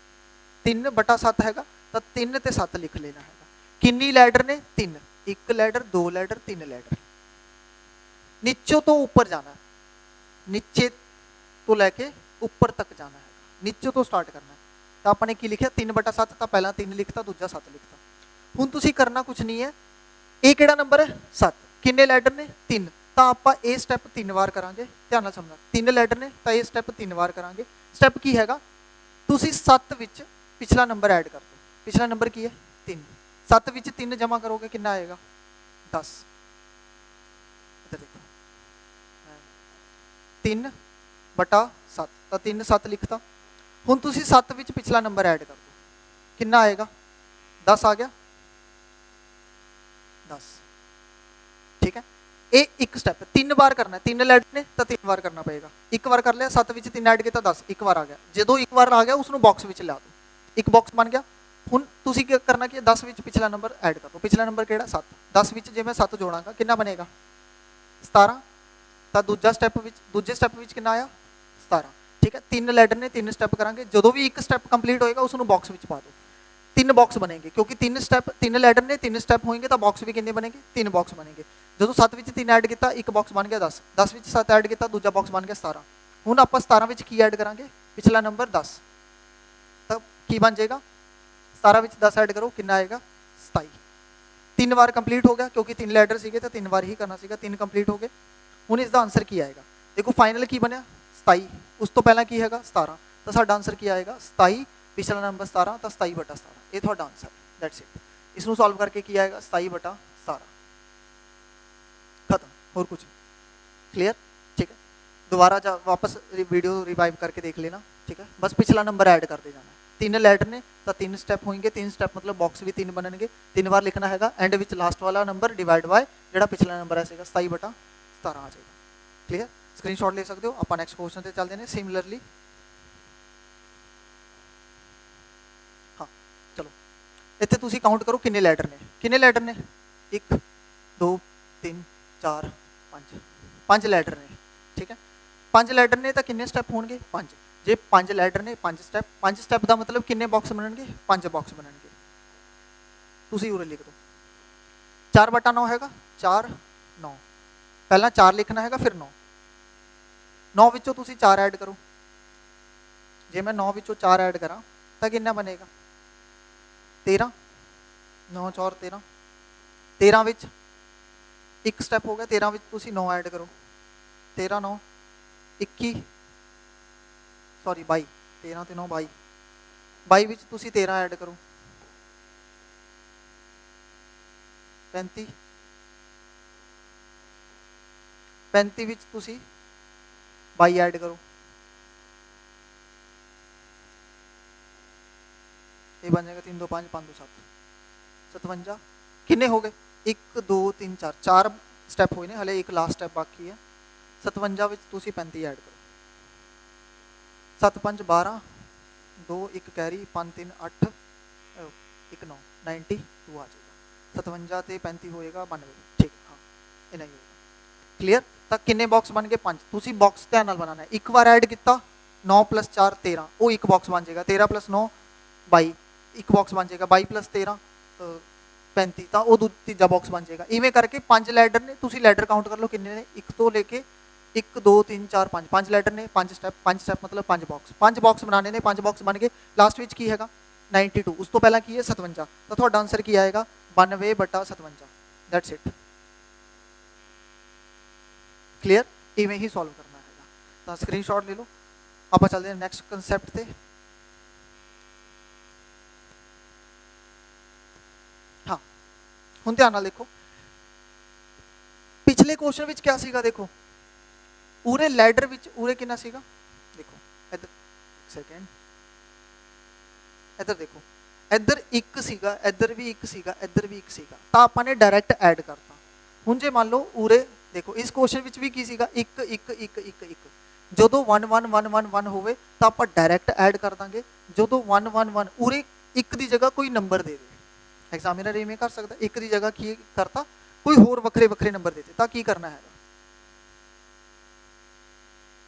3/7 ਹੈਗਾ ਤਾਂ 3 ਤੇ 7 ਲਿਖ ਲੈਣਾ ਹੈਗਾ। ਕਿੰਨੀ ਲੈਡਰ ਨੇ? 3। ਇੱਕ ਲੈਡਰ, ਦੋ ਲੈਡਰ, ਤਿੰਨ ਲੈਡਰ। ਨੀਚੇ ਤੋਂ ਉੱਪਰ ਜਾਣਾ, ਨੀਚੇ ਤੋਂ ਲੈ ਕੇ ਉੱਪਰ ਤੱਕ ਜਾਣਾ ਹੈਗਾ, ਨੀਚੇ ਤੋਂ ਸਟਾਰਟ ਕਰਨਾ। ਤਾਂ ਆਪਾਂ ਨੇ ਕੀ ਲਿਖਿਆ? 3/7। ਤਾਂ ਪਹਿਲਾਂ 3 ਲਿਖਤਾ, ਦੂਜਾ 7 ਲਿਖਤਾ। ਹੁਣ ਤੁਸੀਂ ਕਰਨਾ ਕੁਛ ਨਹੀਂ ਹੈ। ਇਹ ਕਿਹੜਾ ਨੰਬਰ ਹੈ? 7। ਕਿੰਨੇ ਲੈਡਰ ਨੇ? 3। ਤਾਂ ਆਪਾਂ ਇਹ ਸਟੈਪ 3 ਵਾਰ ਕਰਾਂਗੇ, ਧਿਆਨ ਨਾਲ ਸਮਝਣਾ। 3 ਲੈਡਰ ਨੇ ਤਾਂ ਇਹ ਸਟੈਪ 3 ਵਾਰ ਕਰਾਂਗੇ। ਸਟੈਪ ਕੀ ਹੈਗਾ? ਤੁਸੀਂ 7 ਵਿੱਚ ਪਿਛਲਾ ਨੰਬਰ ਐਡ ਕਰ ਦਿਓ। ਪਿਛਲਾ ਨੰਬਰ ਕੀ ਹੈ? 3। 7 ਵਿੱਚ 3 ਜਮ੍ਹਾਂ ਕਰੋਗੇ ਕਿੰਨਾ ਆਏਗਾ? 10। ਇੱਧਰ ਦੇਖੋ, 3/7। ਤਾਂ 3 7 ਲਿਖਤਾ। ਹੁਣ ਤੁਸੀਂ 7 ਵਿੱਚ ਪਿਛਲਾ ਨੰਬਰ ਐਡ ਕਰ ਦਿਓ, ਕਿੰਨਾ ਆਏਗਾ? 10 ਆ ਗਿਆ, 10, ਠੀਕ ਹੈ। ਇਹ ਇੱਕ ਸਟੈਪ 3 ਵਾਰ ਕਰਨਾ। 3 ਲੈਡਰ ਨੇ ਤਾਂ 3 ਵਾਰ ਕਰਨਾ ਪਏਗਾ। ਇੱਕ ਵਾਰ ਕਰ ਲਿਆ, 7 ਵਿੱਚ 3 ਐਡ ਕੀਤਾ, 10, ਇੱਕ ਵਾਰ ਆ ਗਿਆ। ਜਦੋਂ ਇੱਕ ਵਾਰ ਆ ਗਿਆ ਉਸਨੂੰ ਬਾਕਸ ਵਿੱਚ ਲਾ ਦਿਓ, ਇੱਕ ਬਾਕਸ ਬਣ ਗਿਆ। ਹੁਣ ਤੁਸੀਂ ਕੀ ਕਰਨਾ ਕਿ 10 ਵਿੱਚ ਪਿਛਲਾ ਨੰਬਰ ਐਡ ਕਰ ਦਿਓ। ਪਿਛਲਾ ਨੰਬਰ ਕਿਹੜਾ? 7। 10 ਵਿੱਚ ਜੇ ਮੈਂ 7 ਜੋੜਾਂਗਾ ਕਿੰਨਾ ਬਣੇਗਾ? 17। ਤਾਂ ਦੂਜੇ ਸਟੈਪ ਵਿੱਚ ਕਿੰਨਾ ਆਇਆ? 17, ਠੀਕ ਹੈ। 3 ਲੈਡਰ ਨੇ, 3 ਸਟੈਪ ਕਰਾਂਗੇ। ਜਦੋਂ ਵੀ ਇੱਕ ਸਟੈਪ ਕੰਪਲੀਟ ਹੋਏਗਾ ਉਸਨੂੰ ਬਾਕਸ ਵਿੱਚ ਪਾ ਦਿਓ। 3 ਬਾਕਸ ਬਣेंगे क्योंकि 3 ਲੈਡਰ ਨੇ, 3 ਸਟੈਪ ਹੋਣਗੇ ਤਾਂ ਬਾਕਸ ਵੀ ਕਿੰਨੇ ਬਣेंगे? 3 ਬਾਕਸ ਬਣेंगे। ਜਦੋਂ 7 ਵਿੱਚ 3 ਐਡ ਕੀਤਾ, ਇੱਕ ਬਾਕਸ ਬਣ ਗਿਆ 10। 10 ਵਿੱਚ 7 ਐਡ ਕੀਤਾ, ਦੂਜਾ ਬਾਕਸ ਬਣ ਗਿਆ 17। ਹੁਣ ਆਪਾਂ 17 ਵਿੱਚ ਕੀ ਐਡ ਕਰਾਂਗੇ? ਪਿਛਲਾ ਨੰਬਰ 10। ਤਾਂ ਕੀ ਬਣ ਜਾਏਗਾ? 17 ਵਿੱਚ 10 ਐਡ ਕਰੋ, ਕਿੰਨਾ ਆਏਗਾ? 27। 3 ਵਾਰ ਕੰਪਲੀਟ ਹੋ ਗਿਆ ਕਿਉਂਕਿ 3 ਲੈਡਰ ਸੀਗੇ ਤਾਂ 3 ਵਾਰ ਹੀ ਕਰਨਾ ਸੀਗਾ। 3 ਕੰਪਲੀਟ ਹੋ ਗਏ। ਹੁਣ ਇਸ ਦਾ ਆਨਸਰ ਕੀ ਆਏਗਾ? ਦੇਖੋ ਫਾਈਨਲ ਕੀ ਬਣਿਆ? 27। ਉਸ ਤੋਂ ਪਹਿਲਾਂ ਕੀ ਹੈਗਾ? 17। ਤਾਂ ਸਾਡਾ ਆਨਸਰ ਕੀ ਆਏਗਾ? 27, ਪਿਛਲਾ ਨੰਬਰ 17, ਤਾਂ 27/17। ਇਹ ਤੁਹਾਡਾ ਆਨਸਰ, ਦੈਟਸ ਇਟ। ਇਸ ਨੂੰ ਸੋਲਵ ਕਰਕੇ ਕੀ ਆਏਗਾ? 27/17। ਖਤਮ, ਹੋਰ ਕੁਝ क्लियर, ठीक है। दोबारा वापस वीडियो रिवाइव करके देख लेना, ठीक है। बस पिछला नंबर ऐड करते जाना। 3 लैडर ने तो 3 स्टैप होंगे, 3 स्टैप मतलब बॉक्स भी 3 बनने, 3 बार लिखना है। एंड विच लास्ट वाला नंबर डिवाइड बाय जो पिछला नंबर है 27/17 आ जाएगा। क्लियर, स्क्रीनशॉट ले सकते हो। आप नैक्सट क्वेश्चन से चलते हैं सिमिलरली। हाँ चलो, इतने तुम काउंट करो किन्ने लैडर ने, किन्ने लैडर ने? 1 2 3 4 5 लैडर ने, ठीक है। 5 लैडर ने तो किन्ने स्टैप होंगे? 5। जे 5 लैडर ने 5 स्टैप, 5 स्टैप का मतलब किन्ने बॉक्स बनने? 5 बॉक्स बनने। तुसी उरे लिख दो 4/9 हैगा, 4 9। पहला 4 लिखना है, फिर 9। 9 विचों तुसी 4 ऐड करो। जे मैं 9 विचों 4 ऐड करा तो किन्ना बनेगा? 13। 9 4 13। 13 विच एक स्टैप हो गया। 13 विच तुसी 9 ऐड करो। 13 9 21, सॉरी 22। 13 ते 9 22। 22 विच तुसी 13 ऐड करो। 35। 35 विच तुसी 22 ऐड करो। ये बन जाएगा 3 2 5 5 2 7 57। किन्ने हो गए? 1 2 3 4 4 स्टैप हुए ने, हले एक लास्ट स्टैप बाकी है। 57 विच तुसी 35 ऐड करो। 7 5 12 2 1 कैरी 5 3 8 1 9 92 आ जाएगा। 57 ते 35 होएगा 92, ठीक। हाँ इन्ना ही होगा। क्लियर। तो किन्ने बॉक्स बन गए? 5। तुसी बॉक्स ध्यान नाल बनाना है। एक बार ऐड किया 9 + 4 13, वो एक बॉक्स बन जाएगा। 13 + 9 22, एक बॉक्स बन जाएगा। 22 + 13 35, तो वो तीजा बॉक्स बन जाएगा। इवें करके 5 लैडर ने, तुसी लैडर काउंट कर लो किन्ने ने, 1 तो लेके 1 2 3 4 5 5 लैडर ने, 5 स्टैप मतलब 5 बॉक्स। 5 बॉक्स बनाने ने, 5 बॉक्स बन गए। लास्ट विच की हैगा? 92 ਉਸ ਤੋਂ ਪਹਿਲਾਂ ਕੀ ਹੈ 57 ਤਾਂ ਤੁਹਾਡਾ ਆਨਸਰ ਕੀ ਆਏਗਾ 92/57 ਦੈਟਸ ਇਟ ਕਲੀਅਰ ਇਵੇਂ ਹੀ ਸੋਲਵ ਕਰਨਾ ਹੈਗਾ ਤਾਂ ਸਕਰੀਨਸ਼ਾਟ ਲੈ ਲਓ ਆਪਾਂ ਚੱਲਦੇ ਹਾਂ ਨੈਕਸਟ ਕਨਸੈਪਟ ਤੇ ਹਾਂ ਹੁਣ ਧਿਆਨ ਨਾਲ ਦੇਖੋ ਪਿਛਲੇ ਕੁਐਸਚਨ ਵਿੱਚ ਕਿਆ ਸੀਗਾ ਦੇਖੋ ਉਰੇ ਲੈਡਰ ਵਿੱਚ ਉਰੇ ਕਿੰਨਾ ਸੀਗਾ ਦੇਖੋ ਇੱਧਰ ਸੈਕਿੰਡ ਇੱਧਰ ਦੇਖੋ ਇੱਧਰ ਇੱਕ ਸੀਗਾ ਇੱਧਰ ਵੀ ਇੱਕ ਸੀਗਾ ਇੱਧਰ ਵੀ ਇੱਕ ਸੀਗਾ ਤਾਂ ਆਪਾਂ ਨੇ ਡਾਇਰੈਕਟ ਐਡ ਕਰਤਾ ਹੁਣ ਜੇ ਮੰਨ ਲਓ ਉਰੇ ਦੇਖੋ ਇਸ ਕੁਐਸਚਨ ਵਿੱਚ ਵੀ ਕੀ ਸੀਗਾ 1 1 1 1 1 ਜਦੋਂ 1 1 1 1 1 ਹੋਵੇ ਤਾਂ ਆਪਾਂ ਡਾਇਰੈਕਟ ਐਡ ਕਰ ਦਾਂਗੇ ਜਦੋਂ 1 1 1 ਉਰੇ ਇੱਕ ਦੀ ਜਗ੍ਹਾ ਕੋਈ ਨੰਬਰ ਦੇ ਦੇ ਐਗਜ਼ਾਮੀਨਰ ਇਵੇਂ ਕਰ ਸਕਦਾ ਇੱਕ ਦੀ ਜਗ੍ਹਾ ਕੀ ਕਰਤਾ ਕੋਈ ਹੋਰ ਵੱਖਰੇ ਵੱਖਰੇ ਨੰਬਰ ਦੇ ਦੇ ਤਾਂ ਕੀ ਕਰਨਾ ਹੈਗਾ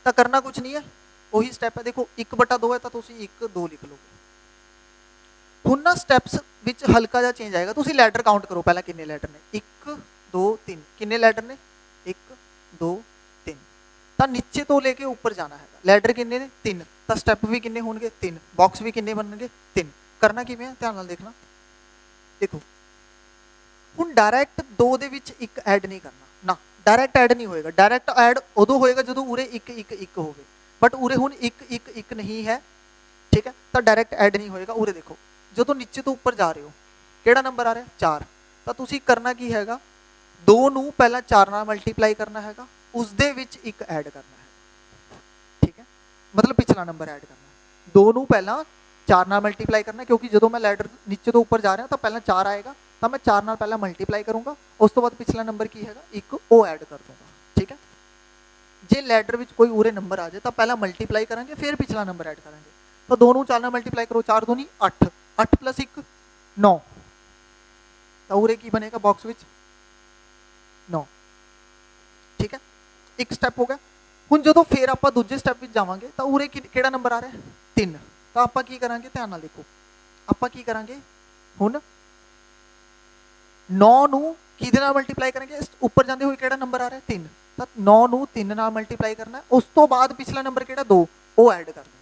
ਤਾਂ ਕਰਨਾ ਕੁਝ ਨਹੀਂ ਹੈ ਉਹੀ ਸਟੈਪ ਹੈ ਦੇਖੋ 1/2 ਹੈ ਤਾਂ ਤੁਸੀਂ 1 2 ਲਿਖ ਲਓਗੇ ਹੁਣ ਨਾ ਸਟੈਪਸ ਵਿੱਚ ਹਲਕਾ ਜਿਹਾ ਚੇਂਜ ਆਏਗਾ ਤੁਸੀਂ ਲੈਟਰ ਕਾਊਂਟ ਕਰੋ ਪਹਿਲਾਂ ਕਿੰਨੇ ਲੈਟਰ ਨੇ 1 2 3 ਕਿੰਨੇ ਲੈਟਰ ਨੇ 1 2 3 ਤਾਂ ਨੀਚੇ ਤੋਂ ਲੈ ਕੇ ਉੱਪਰ ਜਾਣਾ ਹੈਗਾ ਲੈਟਰ ਕਿੰਨੇ ਨੇ 3 ਤਾਂ ਸਟੈਪ ਵੀ ਕਿੰਨੇ ਹੋਣਗੇ 3 ਬਾਕਸ ਵੀ ਕਿੰਨੇ ਬਣਨਗੇ 3 ਕਰਨਾ ਕਿਵੇਂ ਹੈ ਧਿਆਨ ਨਾਲ ਦੇਖਣਾ ਦੇਖੋ ਹੁਣ ਡਾਇਰੈਕਟ 2 ਦੇ ਵਿੱਚ ਇੱਕ ਐਡ ਨਹੀਂ ਕਰਨਾ ਨਾ ਡਾਇਰੈਕਟ ਐਡ ਨਹੀਂ ਹੋਏਗਾ ਡਾਇਰੈਕਟ ਐਡ ਉਦੋਂ ਹੋਏਗਾ ਜਦੋਂ ਉਰੇ 1 1 1 ਹੋਵੇ ਬਟ ਉਰੇ ਹੁਣ 1 1 1 ਨਹੀਂ ਹੈ ਠੀਕ ਹੈ ਤਾਂ ਡਾਇਰੈਕਟ ਐਡ ਨਹੀਂ ਹੋਏਗਾ ਉਰੇ ਦੇਖੋ ਜਦੋਂ ਨੀਚੇ ਤੋਂ ਉੱਪਰ ਜਾ ਰਹੇ ਹੋ ਕਿਹੜਾ ਨੰਬਰ ਆ ਰਿਹਾ 4 ਤਾਂ ਤੁਸੀਂ ਕਰਨਾ ਕੀ ਹੈਗਾ 2 ਨੂੰ ਪਹਿਲਾਂ 4 ਨਾਲ ਮਲਟੀਪਲਾਈ ਕਰਨਾ ਹੈਗਾ ਉਸ ਦੇ ਵਿੱਚ ਇੱਕ ਐਡ ਕਰਨਾ ਹੈ ਠੀਕ ਹੈ ਮਤਲਬ ਪਿਛਲਾ ਨੰਬਰ ਐਡ ਕਰਨਾ ਹੈ 2 ਨੂੰ ਪਹਿਲਾਂ 4 ਨਾਲ ਮਲਟੀਪਲਾਈ ਕਰਨਾ ਕਿਉਂਕਿ ਜਦੋਂ ਮੈਂ ਲੈਡਰ ਨੀਚੇ ਤੋਂ ਉੱਪਰ ਜਾ ਰਿਹਾ ਤਾਂ ਪਹਿਲਾਂ 4 ਆਏਗਾ ਤਾਂ ਮੈਂ 4 ਨਾਲ ਪਹਿਲਾਂ ਮਲਟੀਪਲਾਈ ਕਰੂੰਗਾ ਉਸ ਤੋਂ ਬਾਅਦ ਪਿਛਲਾ ਨੰਬਰ ਕੀ ਹੈਗਾ ਇੱਕ ਉਹ ਐਡ ਕਰ ਦੂੰਗਾ ਠੀਕ ਹੈ ਜੇ ਲੈਡਰ ਵਿੱਚ ਕੋਈ ਉਰੇ ਨੰਬਰ ਆ ਜਾਏ ਤਾਂ ਪਹਿਲਾਂ ਮਲਟੀਪਲਾਈ ਕਰਾਂਗੇ ਫਿਰ ਪਿਛਲਾ ਨੰਬਰ ਐਡ ਕਰਾਂਗੇ ਤਾਂ 2 ਨੂੰ 4 ਨਾਲ ਮਲਟੀਪਲਾਈ ਕਰੋ 4 2 8 8 + 1 9 ਤਾਂ ਉਰੇ ਕੀ ਬਣੇਗਾ ਬਾਕਸ ਵਿੱਚ 9 ਠੀਕ ਹੈ ਇੱਕ ਸਟੈਪ ਹੋ ਗਿਆ ਹੁਣ ਜਦੋਂ ਫਿਰ ਆਪਾਂ ਦੂਜੇ ਸਟੈਪ ਵਿੱਚ ਜਾਵਾਂਗੇ ਤਾਂ ਉਰੇ ਕਿਹੜਾ ਨੰਬਰ ਆ ਰਿਹਾ 3 ਤਾਂ ਆਪਾਂ ਕੀ ਕਰਾਂਗੇ ਧਿਆਨ ਨਾਲ ਦੇਖੋ ਆਪਾਂ ਕੀ ਕਰਾਂਗੇ ਹੁਣ 9 ਨੂੰ ਕਿਹਦੇ ਨਾਲ ਮਲਟੀਪਲਾਈ ਕਰਾਂਗੇ ਉੱਪਰ ਜਾਂਦੇ ਹੋਏ ਕਿਹੜਾ ਨੰਬਰ ਆ ਰਿਹਾ 3 ਤਾਂ 9 ਨੂੰ 3 ਨਾਲ ਮਲਟੀਪਲਾਈ ਕਰਨਾ ਉਸ ਤੋਂ ਬਾਅਦ ਪਿਛਲਾ ਨੰਬਰ ਕਿਹੜਾ 2 ਉਹ ਐਡ ਕਰ ਦੇਣਾ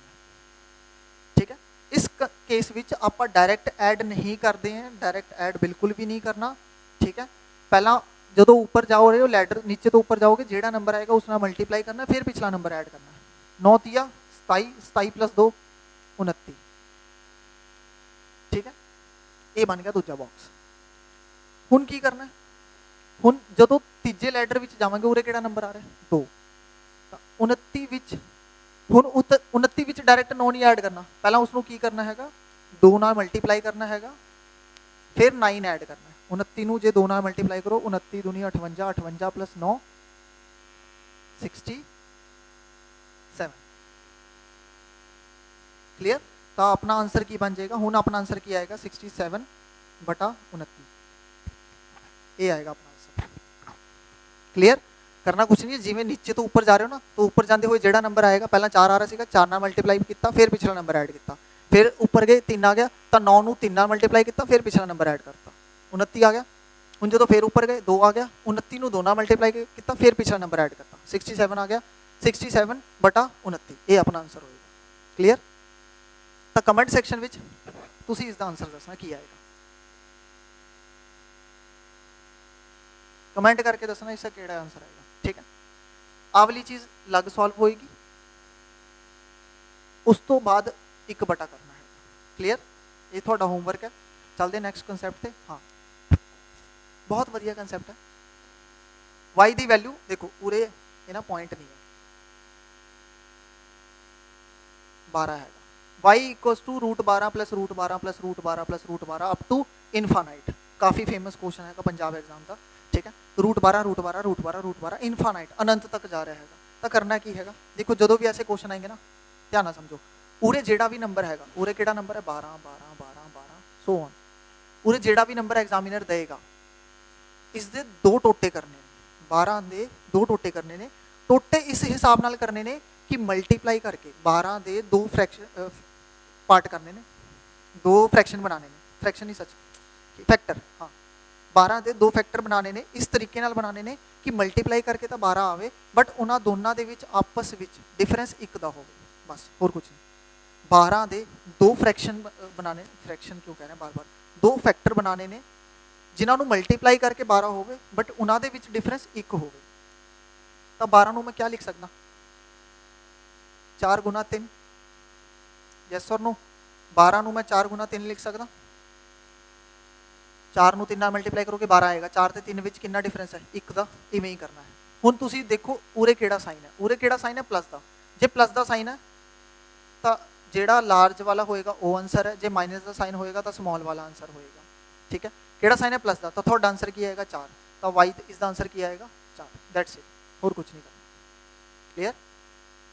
ਠੀਕ ਹੈ ਇਸ ਕੇਸ ਵਿੱਚ ਆਪਾਂ ਡਾਇਰੈਕਟ ਐਡ ਨਹੀਂ ਕਰਦੇ ਹਾਂ ਡਾਇਰੈਕਟ ਐਡ ਬਿਲਕੁਲ ਵੀ ਨਹੀਂ ਕਰਨਾ ਠੀਕ ਹੈ ਪਹਿਲਾਂ ਜਦੋਂ ਉੱਪਰ ਜਾਓ ਰਹੇ ਹੋ ਲੈਡਰ ਨੀਚੇ ਤੋਂ ਉੱਪਰ ਜਾਓਗੇ ਜਿਹੜਾ ਨੰਬਰ ਆਏਗਾ ਉਸ ਨਾਲ ਮਲਟੀਪਲਾਈ ਕਰਨਾ ਫਿਰ ਪਿਛਲਾ ਨੰਬਰ ਐਡ ਕਰਨਾ 9 3 27 27 + 2 29 ਠੀਕ ਹੈ ਇਹ ਬਣ ਗਿਆ ਦੂਜਾ ਬਾਕਸ ਹੁਣ ਕੀ ਕਰਨਾ ਹੁਣ ਜਦੋਂ ਤੀਜੇ ਲੈਟਰ ਵਿੱਚ ਜਾਵਾਂਗੇ ਉਰੇ ਕਿਹੜਾ ਨੰਬਰ ਆ ਰਿਹਾ 2 ਤਾਂ 29 ਵਿੱਚ ਹੁਣ 29 ਵਿੱਚ ਡਾਇਰੈਕਟ 9 ਨਹੀਂ ਐਡ ਕਰਨਾ ਪਹਿਲਾਂ ਉਸ ਨੂੰ ਕੀ ਕਰਨਾ ਹੈਗਾ 2 ਨਾਲ ਮਲਟੀਪਲਾਈ ਕਰਨਾ ਹੈਗਾ ਫਿਰ 9 ਐਡ ਕਰਨਾ 29 ਨੂੰ ਜੇ 2 ਨਾਲ ਮਲਟੀਪਲਾਈ ਕਰੋ 29 दूनी 58 58 + 9 67 क्लियर तो अपना आंसर की बन जाएगा हूँ अपना आंसर की आएगा 67/29 ये आएगा अपना आंसर क्लियर करना कुछ नहीं है जिवें नीचे तो ऊपर जा रहे हो ना तो ऊपर जाते हुए जेड़ा नंबर आएगा पहला 4 आ रहा सीगा 4 नाल मल्टीप्लाई किया फिर पिछला नंबर ऐड किया फिर ऊपर गए 3 आ गया तो 9 ਨੂੰ 3 ਨਾਲ मल्टीप्लाई किया फिर पिछला नंबर ऐड करता 29 आ गया ਹੁਣ ਜਦੋਂ ਫਿਰ ਉੱਪਰ ਗਏ 2 ਆ ਗਿਆ 29 ਨੂੰ 2 ਨਾਲ ਮਲਟੀਪਲਾਈ ਕੀਤਾ ਫਿਰ ਪਿਛਲਾ ਨੰਬਰ ਐਡ ਕਰਤਾ 67 ਆ ਗਿਆ 67/29 ਇਹ ਆਪਣਾ ਆਨਸਰ ਹੋਏਗਾ ਕਲੀਅਰ ਤਾਂ ਕਮੈਂਟ ਸੈਕਸ਼ਨ ਵਿੱਚ ਤੁਸੀਂ ਇਸ ਦਾ ਆਨਸਰ ਦੱਸਣਾ ਕੀ ਆਏਗਾ ਕਮੈਂਟ ਕਰਕੇ ਦੱਸਣਾ ਇਸ ਦਾ ਕਿਹੜਾ ਆਨਸਰ ਆਏਗਾ ਠੀਕ ਹੈ ਆਹ ਵਾਲੀ ਚੀਜ਼ ਲੱਗ ਸੋਲਵ ਹੋਏਗੀ ਉਸ ਤੋਂ ਬਾਅਦ 1 ਬਟਾ ਕਰਨਾ ਹੈ ਕਲੀਅਰ ਇਹ ਤੁਹਾਡਾ ਹੋਮਵਰਕ ਹੈ ਚੱਲਦੇ ਨੈਕਸਟ ਕਨਸੈਪਟ ਤੇ ਹਾਂ बहुत वधिया कंसैप्ट है y की वैल्यू देखो पूरे ये ना पॉइंट नहीं है 12 है y = √12 + √12 + √12 + √12 अप टू इनफाइनाइट काफ़ी फेमस क्वेश्चन है पंजाब एग्जाम का ठीक है √12 √12 √12 √12 इनफाइनाइट अनंत तक जा रहा है तो करना की है देखो जो भी ऐसे क्वेश्चन आएंगे ना ध्यान समझो उरे जेड़ा भी नंबर है उरे केड़ा नंबर है 12 12 12 12 सो ऑन उरे जेड़ा भी नंबर एग्जामिनर देगा इस दे 2 टोटे करने 12 दे 2 टोटे करने ने टोटे इस हिसाब नाल करने ने कि मल्टीप्लाई करके 12 दे 2 फ्रैक्शन पार्ट करने ने 2 फ्रैक्शन बनाने ने फ्रैक्शन ही सच फैक्टर हाँ 12 दे 2 फैक्टर बनाने ने इस तरीके नाल बनाने ने कि मल्टीप्लाई करके तो 12 आवे बट उन्हां दोनों दे विच आपस विच डिफरेंस 1 दा होवे बस होर कुछ नहीं 12 ਦੇ ਦੋ ਫ੍ਰੈਕਸ਼ਨ ਬਣਾਣੇ, ਫ੍ਰੈਕਸ਼ਨ ਕਿਉਂ ਕਹਿ ਰਹੇ ਬਾਰ ਬਾਰ, ਦੋ ਫੈਕਟਰ ਬਣਾਣੇ ਨੇ ਜਿਨ੍ਹਾਂ ਨੂੰ ਮਲਟੀਪਲਾਈ ਕਰਕੇ 12 ਹੋਵੇ ਬਟ ਉਹਨਾਂ ਦੇ ਵਿੱਚ ਡਿਫਰੈਂਸ 1 ਹੋਵੇ, ਤਾਂ 12 ਨੂੰ ਮੈਂ ਕਿਆ ਲਿਖ ਸਕਦਾ, 4 ਗੁਣਾ 3, ਯੈਸ ਔਰ ਨੋ? 12 ਨੂੰ ਮੈਂ 4 ਗੁਣਾ 3 ਲਿਖ ਸਕਦਾ, 4 ਨੂੰ 3 ਨਾਲ ਮਲਟੀਪਲਾਈ ਕਰੋਗੇ 12 ਆਏਗਾ, 4 ਤੇ 3 ਵਿੱਚ ਕਿੰਨਾ ਡਿਫਰੈਂਸ ਹੈ, 1 ਦਾ। ਇਵੇਂ ਹੀ ਕਰਨਾ ਹੈ। ਹੁਣ ਤੁਸੀਂ ਦੇਖੋ ਉਰੇ ਕਿਹੜਾ ਸਾਈਨ ਹੈ, ਉਰੇ ਕਿਹੜਾ ਸਾਈਨ ਹੈ, ਪਲੱਸ ਦਾ। ਜੇ ਪਲੱਸ ਦਾ ਸਾਈਨ ਹੈ ਤਾਂ ਜਿਹੜਾ ਲਾਰਜ ਵਾਲਾ ਹੋਏਗਾ ਉਹ ਆਂਸਰ ਹੈ, ਜੇ ਮਾਈਨਸ ਦਾ ਸਾਈਨ ਹੋਏਗਾ ਤਾਂ ਸਮਾਲ ਵਾਲਾ ਆਂਸਰ ਹੋਏਗਾ, ਠੀਕ ਹੈ। ਕਿਹੜਾ ਸਾਈਨ ਹੈ, ਪਲੱਸ ਦਾ, ਤਾਂ ਤੁਹਾਡਾ ਆਂਸਰ ਕੀ ਆਏਗਾ, 4, ਤਾਂ ਵਾਈ ਇਸ ਦਾ ਆਂਸਰ ਕੀ ਆਏਗਾ, 4, ਦੈਟਸ ਇਟ, ਹੋਰ ਕੁਝ ਨਹੀਂ ਕਰਨਾ। ਕਲੀਅਰ?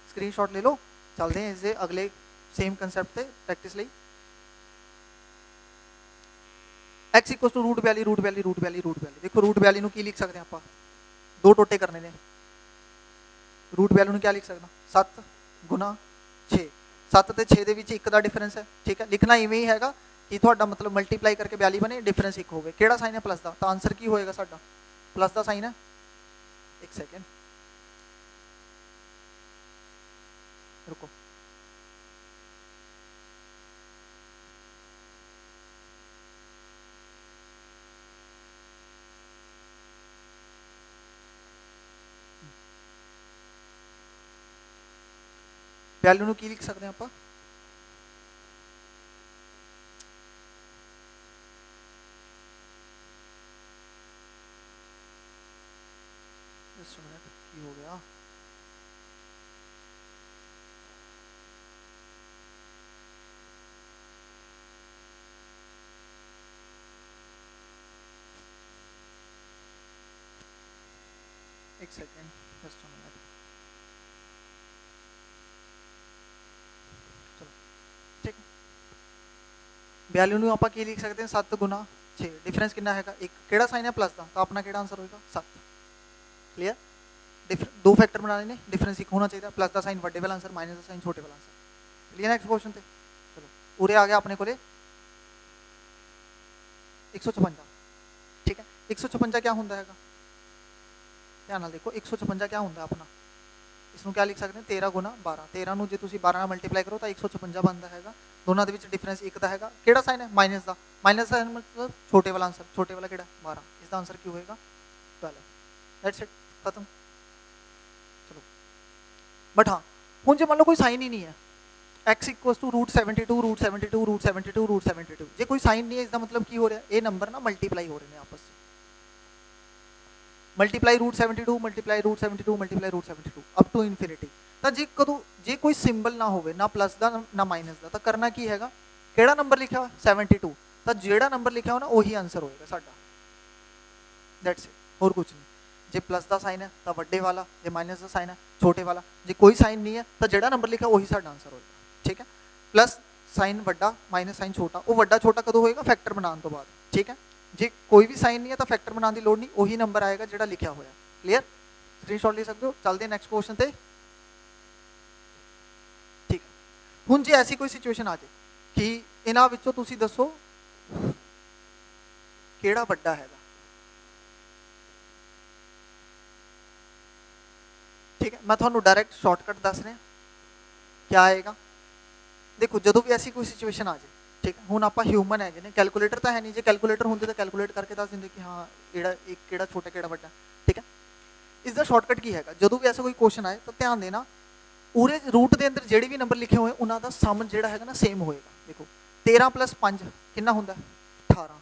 ਸਕਰੀਨਸ਼ॉट ले लो, चलते हैं इससे अगले सेम कंसेप्ट पे प्रैक्टिस ਲਈ। x equal to root value root value root value root value, देखो रूट वैल्यू ਨੂੰ ਕੀ ਲਿਖ ਸਕਦੇ ਆਪਾਂ, ਦੋ ਟੋਟੇ ਕਰਨੇ ਨੇ, रूट वैल्यू ਨੂੰ ਕੀ ਲਿਖ ਸਕਦਾ, 7 ਗੁਣਾ 6, 7 ਤੇ 6 ਦੇ ਵਿੱਚ 1 ਦਾ ਡਿਫਰੈਂਸ ਹੈ, ਠੀਕ ਹੈ। ਲਿਖਣਾ ਇਵੇਂ ਹੀ ਹੈਗਾ ਕਿ ਤੁਹਾਡਾ ਮਤਲਬ ਮਲਟੀਪਲਾਈ ਕਰਕੇ 42 ਬਣੇ, ਡਿਫਰੈਂਸ 1 ਹੋਵੇ। ਕਿਹੜਾ ਸਾਈਨ ਹੈ, ਪਲੱਸ ਦਾ, ਤਾਂ ਆਂਸਰ ਕੀ ਹੋਏਗਾ ਸਾਡਾ, ਪਲੱਸ ਦਾ ਸਾਈਨ ਹੈ। ਇੱਕ ਸੈਕਿੰਡ रुको, वैल्यू ਨੂੰ ਕੀ ਲਿਖ ਸਕਦੇ ਹਾਂ ਆਪਾਂ, ਕੀ ਹੋ ਗਿਆ, एक सेकेंड जस्ट अ मिनट, चलो ठीक है। वैल्यू ਨੂੰ ਆਪਾਂ ਕੀ ਲਿਖ ਸਕਦੇ ਹਾਂ, 7 ਗੁਣਾ 6, डिफरेंस ਕਿੰਨਾ ਹੈਗਾ, 1, ਕਿਹੜਾ ਸਾਈਨ ਹੈ, ਪਲੱਸ ਦਾ, ਤਾਂ ਆਪਣਾ ਕਿਹੜਾ ਆਂਸਰ ਹੋਏਗਾ, 7। क्लियर? दो फैक्टर बनाने ने, डिफरेंस 1 होना चाहिए, प्लस का साइन ਵੱਡੇ वाला आंसर, माइनस का साइन छोटे वाला आंसर। क्लियर? नेक्स्ट क्वेश्चन पे चलो, उरे आ गया अपने को 156, ठीक है। 156 क्या होता है, ध्यान ਨਾਲ देखो, 156 क्या होता है अपना, इसमें क्या लिख सकते हैं, 13 गुना 12, 13 ਨੂੰ ਜੇ ਤੁਸੀਂ 12 ਨਾਲ ਮਲਟੀਪਲਾਈ ਕਰੋ ਤਾਂ 156 ਬਣਦਾ ਹੈਗਾ। ਦੋਨਾਂ ਦੇ ਵਿੱਚ ਡਿਫਰੈਂਸ 1 ਦਾ ਹੈਗਾ। ਕਿਹੜਾ ਸਾਈਨ ਹੈ, ਮਾਈਨਸ ਦਾ, ਮਾਈਨਸ ਦਾ मतलब ਛੋਟੇ ਵਾਲਾ ਆਂਸਰ, ਛੋਟੇ ਵਾਲਾ ਕਿਹੜਾ, 12, ਇਸ ਦਾ ਆਂਸਰ ਕੀ ਹੋਏਗਾ, 12। दैट्स इट, खत्म। चलो बट हाँ ਹੁਣ ਜੇ ਮੰਨ ਲਓ ਕੋਈ ਸਾਈਨ ਹੀ ਨਹੀਂ ਹੈ, x equals to root 72 root 72 root 72 root 72, ਜੇ ਕੋਈ ਸਾਈਨ ਨਹੀਂ ਹੈ, ਇਸ ਦਾ ਮਤਲਬ ਕੀ ਹੋ ਰਿਹਾ, ਇਹ ਨੰਬਰ ਨਾ ਮਲਟੀਪਲਾਈ ਹੋ ਰਹੇ ਨੇ ਆਪਸ ਵਿੱਚ, multiply root 72 multiply root 72 multiply root 72 up to infinity. ਤਾਂ ਜੇ ਕਦੋਂ ਜੇ ਕੋਈ ਸਿੰਬਲ ਨਾ ਹੋਵੇ, ਨਾ ਪਲੱਸ ਦਾ ਨਾ ਮਾਈਨਸ ਦਾ, ਤਾਂ ਕਰਨਾ ਕੀ ਹੈਗਾ, ਕਿਹੜਾ ਨੰਬਰ ਲਿਖਿਆ ਹੋਇਆ 72, ਤਾਂ ਜਿਹੜਾ ਨੰਬਰ ਲਿਖਿਆ ਹੋਣਾ ਉਹੀ ਆਂਸਰ ਹੋਏਗਾ ਸਾਡਾ, ਦੈਟਸ ਇਟ, ਹੋਰ ਕੁਝ ਨਹੀਂ। ਜੇ ਪਲੱਸ ਦਾ ਸਾਈਨ ਹੈ ਤਾਂ ਵੱਡੇ ਵਾਲਾ, ਜੇ ਮਾਈਨਸ ਦਾ ਸਾਈਨ ਹੈ ਛੋਟੇ ਵਾਲਾ, ਜੇ ਕੋਈ ਸਾਈਨ ਨਹੀਂ ਹੈ ਤਾਂ ਜਿਹੜਾ ਨੰਬਰ ਲਿਖਿਆ ਉਹੀ ਸਾਡਾ ਆਂਸਰ ਹੋਏਗਾ, ਠੀਕ ਹੈ। ਪਲੱਸ ਸਾਈਨ ਵੱਡਾ, ਮਾਈਨਸ ਸਾਈਨ ਛੋਟਾ, ਉਹ ਵੱਡਾ ਛੋਟਾ ਕਦੋਂ ਹੋਏਗਾ, ਫੈਕਟਰ ਬਣਾਉਣ ਤੋਂ ਬਾਅਦ, ਠੀਕ ਹੈ। ਜੇ ਕੋਈ ਵੀ ਸਾਈਨ ਨਹੀਂ ਹੈ ਤਾਂ ਫੈਕਟਰ ਬਣਾਉਣ ਦੀ ਲੋੜ ਨਹੀਂ, ਉਹੀ ਨੰਬਰ ਆਏਗਾ ਜਿਹੜਾ ਲਿਖਿਆ ਹੋਇਆ। ਕਲੀਅਰ? ਸਕਰੀਨਸ਼ॉट ਲੈ ਸਕਦੇ ਹੋ। ਚੱਲਦੇ ਹਾਂ ਨੈਕਸਟ ਕੁਐਸਚਨ ਤੇ, ਠੀਕ ਹੈ। ਹੁਣ ਜੇ ਐਸੀ ਕੋਈ ਸਿਚੁਏਸ਼ਨ ਆ ਜਾਏ ਕਿ ਇਹਨਾਂ ਵਿੱਚੋਂ ਤੁਸੀਂ ਦੱਸੋ ਕਿਹੜਾ ਵੱਡਾ ਹੈਗਾ, ठीक है। मैं थोड़ा डायरेक्ट शॉर्टकट दस रहा, क्या आएगा, देखो जो भी ऐसी कोई सिचुएशन आ जाए, ठीक है। हुण आप ह्यूमन है ने, कैलकुलेटर तो है नहीं, जो कैलकुलेटर होंगे तो कैलकुलेट करके दस देंगे कि हाँ एड़ा एक केड़ा छोटा केड़ा बड़ा, ठीक है। इसका शॉर्टकट की है, जो भी ऐसा कोई क्वेश्चन आए तो ध्यान देना, उरे रूट के अंदर जेडे भी नंबर लिखे हुए उन्होंने सम जोड़ा है ना सेम होएगा। देखो 13 + 5 कितना होंगे 18,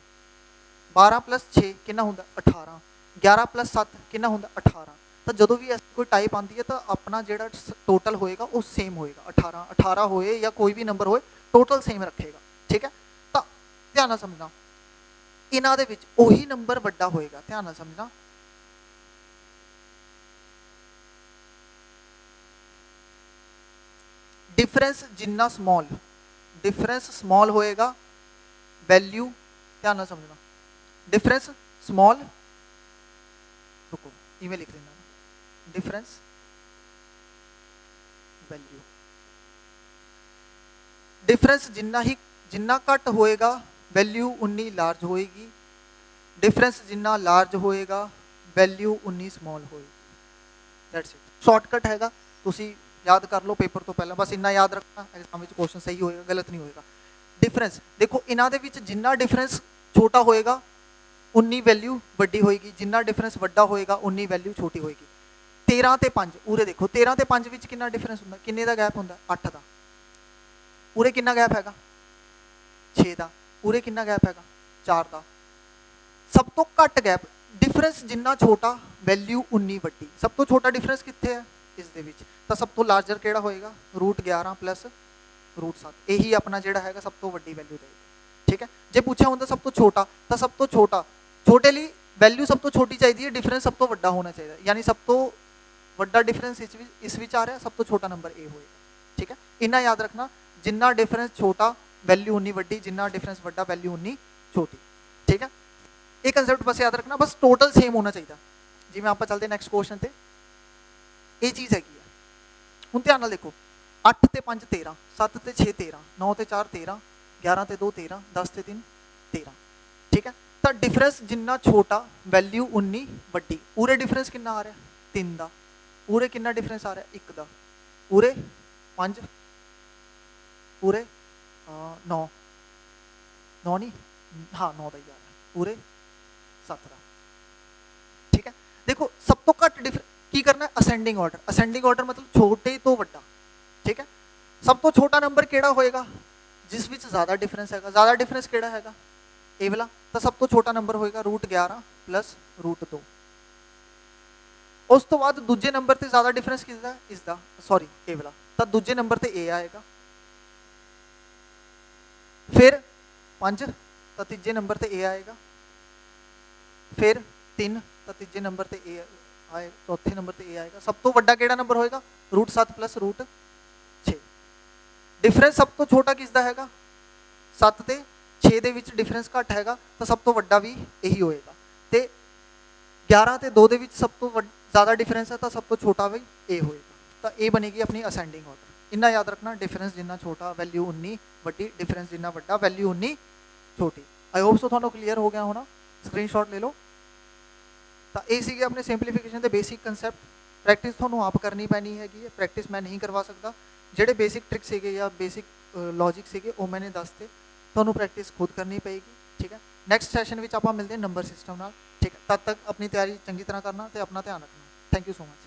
12 + 6 कितना होंगे 18, 11 + 7 कितना होंगे 18। तो जो भी ऐसी कोई टाइप आती है तो अपना जो टोटल होएगा वो सेम होएगा, 18 18 होए या कोई भी नंबर होए टोटल सेम रखेगा, ठीक है। तो ध्यान नाल समझना, इन्हां दे विच ओही नंबर वड्डा होएगा, ध्यान नाल समझना। डिफरेंस जिन्ना स्मॉल, डिफरेंस स्मॉल होएगा, वैल्यू ध्यान नाल समझना, डिफरेंस स्मॉल, रुको इवें लिख देना, डिफरेंस वैल्यू, डिफरेंस जिन्ना घट होएगा वैल्यू उन्नी लार्ज होएगी, डिफरेंस जिन्ना लार्ज होएगा वैल्यू उन्नी स्मॉल होएगी, दैट्स इट। शॉर्टकट हैगा, तुसी याद कर लो पेपर तो पहला, बस इन्ना याद रखना, एग्जाम में क्वेश्चन सही होएगा, गलत नहीं होएगा। डिफरेंस देखो इन्हां दे विच जिन्ना डिफरेंस छोटा होएगा उन्नी वैल्यू वड्डी होएगी, जिन्ना डिफरेंस वड्डा होएगा उन्नी वैल्यू छोटी होएगी। 13 ते 5 उरे देखो 13 ते 5 विच कितना डिफरेंस हुंदा, किन्ने दा गैप हुंदा 8 दा, उरे कितना गैप हैगा 6 दा, उरे कितना गैप हैगा 4 दा। सब तो घट गैप डिफरेंस जिन्ना छोटा वैल्यू उन्नी वड्डी, सब तो छोटा डिफरेंस कित्थे है इस दे विच, तां सब तो लार्जर किहड़ा होएगा √11 प्लस √7, यही अपना जिहड़ा हैगा सब तो वड्डी वैल्यू देगा। ठीक है, जे पूछा होंदा सब तो छोटा तां सब तो छोटा, छोटे लिए वैल्यू सब तो छोटी चाहिए, डिफरेंस सब तो वड्डा होना चाहिए, यानी सब तो वड्डा डिफरेंस इस विच आ रहा, सब तो छोटा नंबर ए होएगा। ठीक है, इन्ना याद रखना, जिन्ना डिफरेंस छोटा वैल्यू उन्नी वड्डी, जिन्ना डिफरेंस वड्डा वैल्यू उन्नी छोटी। ठीक है, ये कंसेप्ट बस याद रखना, बस टोटल सेम होना चाहिए। जिवें आपां चलते नैक्सट क्वेश्चन ते, ये चीज़ हैगी है। हुण ध्यान नाल देखो 8 ते 5 13, 7 ते 6 13, 9 ते 4 13, 11 ते 2 13, 10 ते 3 13। ठीक है, तो डिफरेंस जिन्ना छोटा वैल्यू उन्नी वड्डी, उरे डिफरेंस कितना आ रहा 3 दा, उरे कितना डिफरेंस आ रहा 1 दा, उरे 5, उरे 9 नहीं हाँ 9 दा ही आ रहा, उरे 7 दा। ठीक है, देखो सब तो घट डिफरेंस की करना, असेंडिंग ऑर्डर, असेंडिंग ऑर्डर मतलब छोटे तो वड्डा। ठीक है, सब तो छोटा नंबर केड़ा होएगा जिस विच ज़्यादा डिफरेंस हैगा, ज़्यादा डिफरेंस केड़ा हैगा ए वाला, तो सब तो छोटा नंबर होएगा √11 प्लस √2। उस तो बाद दूजे नंबर ते ज़्यादा डिफरेंस किसदा इसदा, सॉरी ए वाला, तो दूजे नंबर ते ए आएगा, फिर 5 तो तीजे नंबर ते ए आएगा, फिर 3 तो तीजे नंबर ते ए आए, चौथे नंबर ते ए आएगा। सब तो वड्डा केड़ा नंबर होएगा √7 प्लस √6। डिफरेंस सब तो छोटा किसदा हैगा 7 ते 6 दे विच डिफरेंस घट हैगा, तो सब तो वड्डा भी यही होएगा। ते 11 ते 2 दे विच सब तो ज़्यादा डिफरेंस है, तो सब तो छोटा भी ए होएगा, तो ए बनेगी अपनी असेंडिंग ऑर्डर। इन्ना याद रखना, डिफरेंस जिन्ना छोटा वैल्यू उन्नी वड्डी, डिफरेंस जिन्ना वड्डा वैल्यू उन्नी छोटी। आई होप सो तुहानू क्लीयर हो गया होना, स्क्रीनशॉट ले लो। तो ये सीगे अपने सिंपलीफिकेशन के बेसिक कंसैप्ट, प्रैक्टिस तुहानू आप करनी पैनी हैगी है, प्रैक्टिस मैं नहीं करवा सकता। ਜਿਹੜੇ बेसिक ट्रिक सीगे या बेसिक लॉजिक सीगे वो मैंने दसते, तुहानू प्रैक्टिस खुद करनी पेगी। ठीक है, नैक्सट सैशन में आप मिलते हैं नंबर सिस्टम नाल। ठीक है, तद तक अपनी तैयारी चंगी तरह करना तो अपना ध्यान रखना। Thank you so much.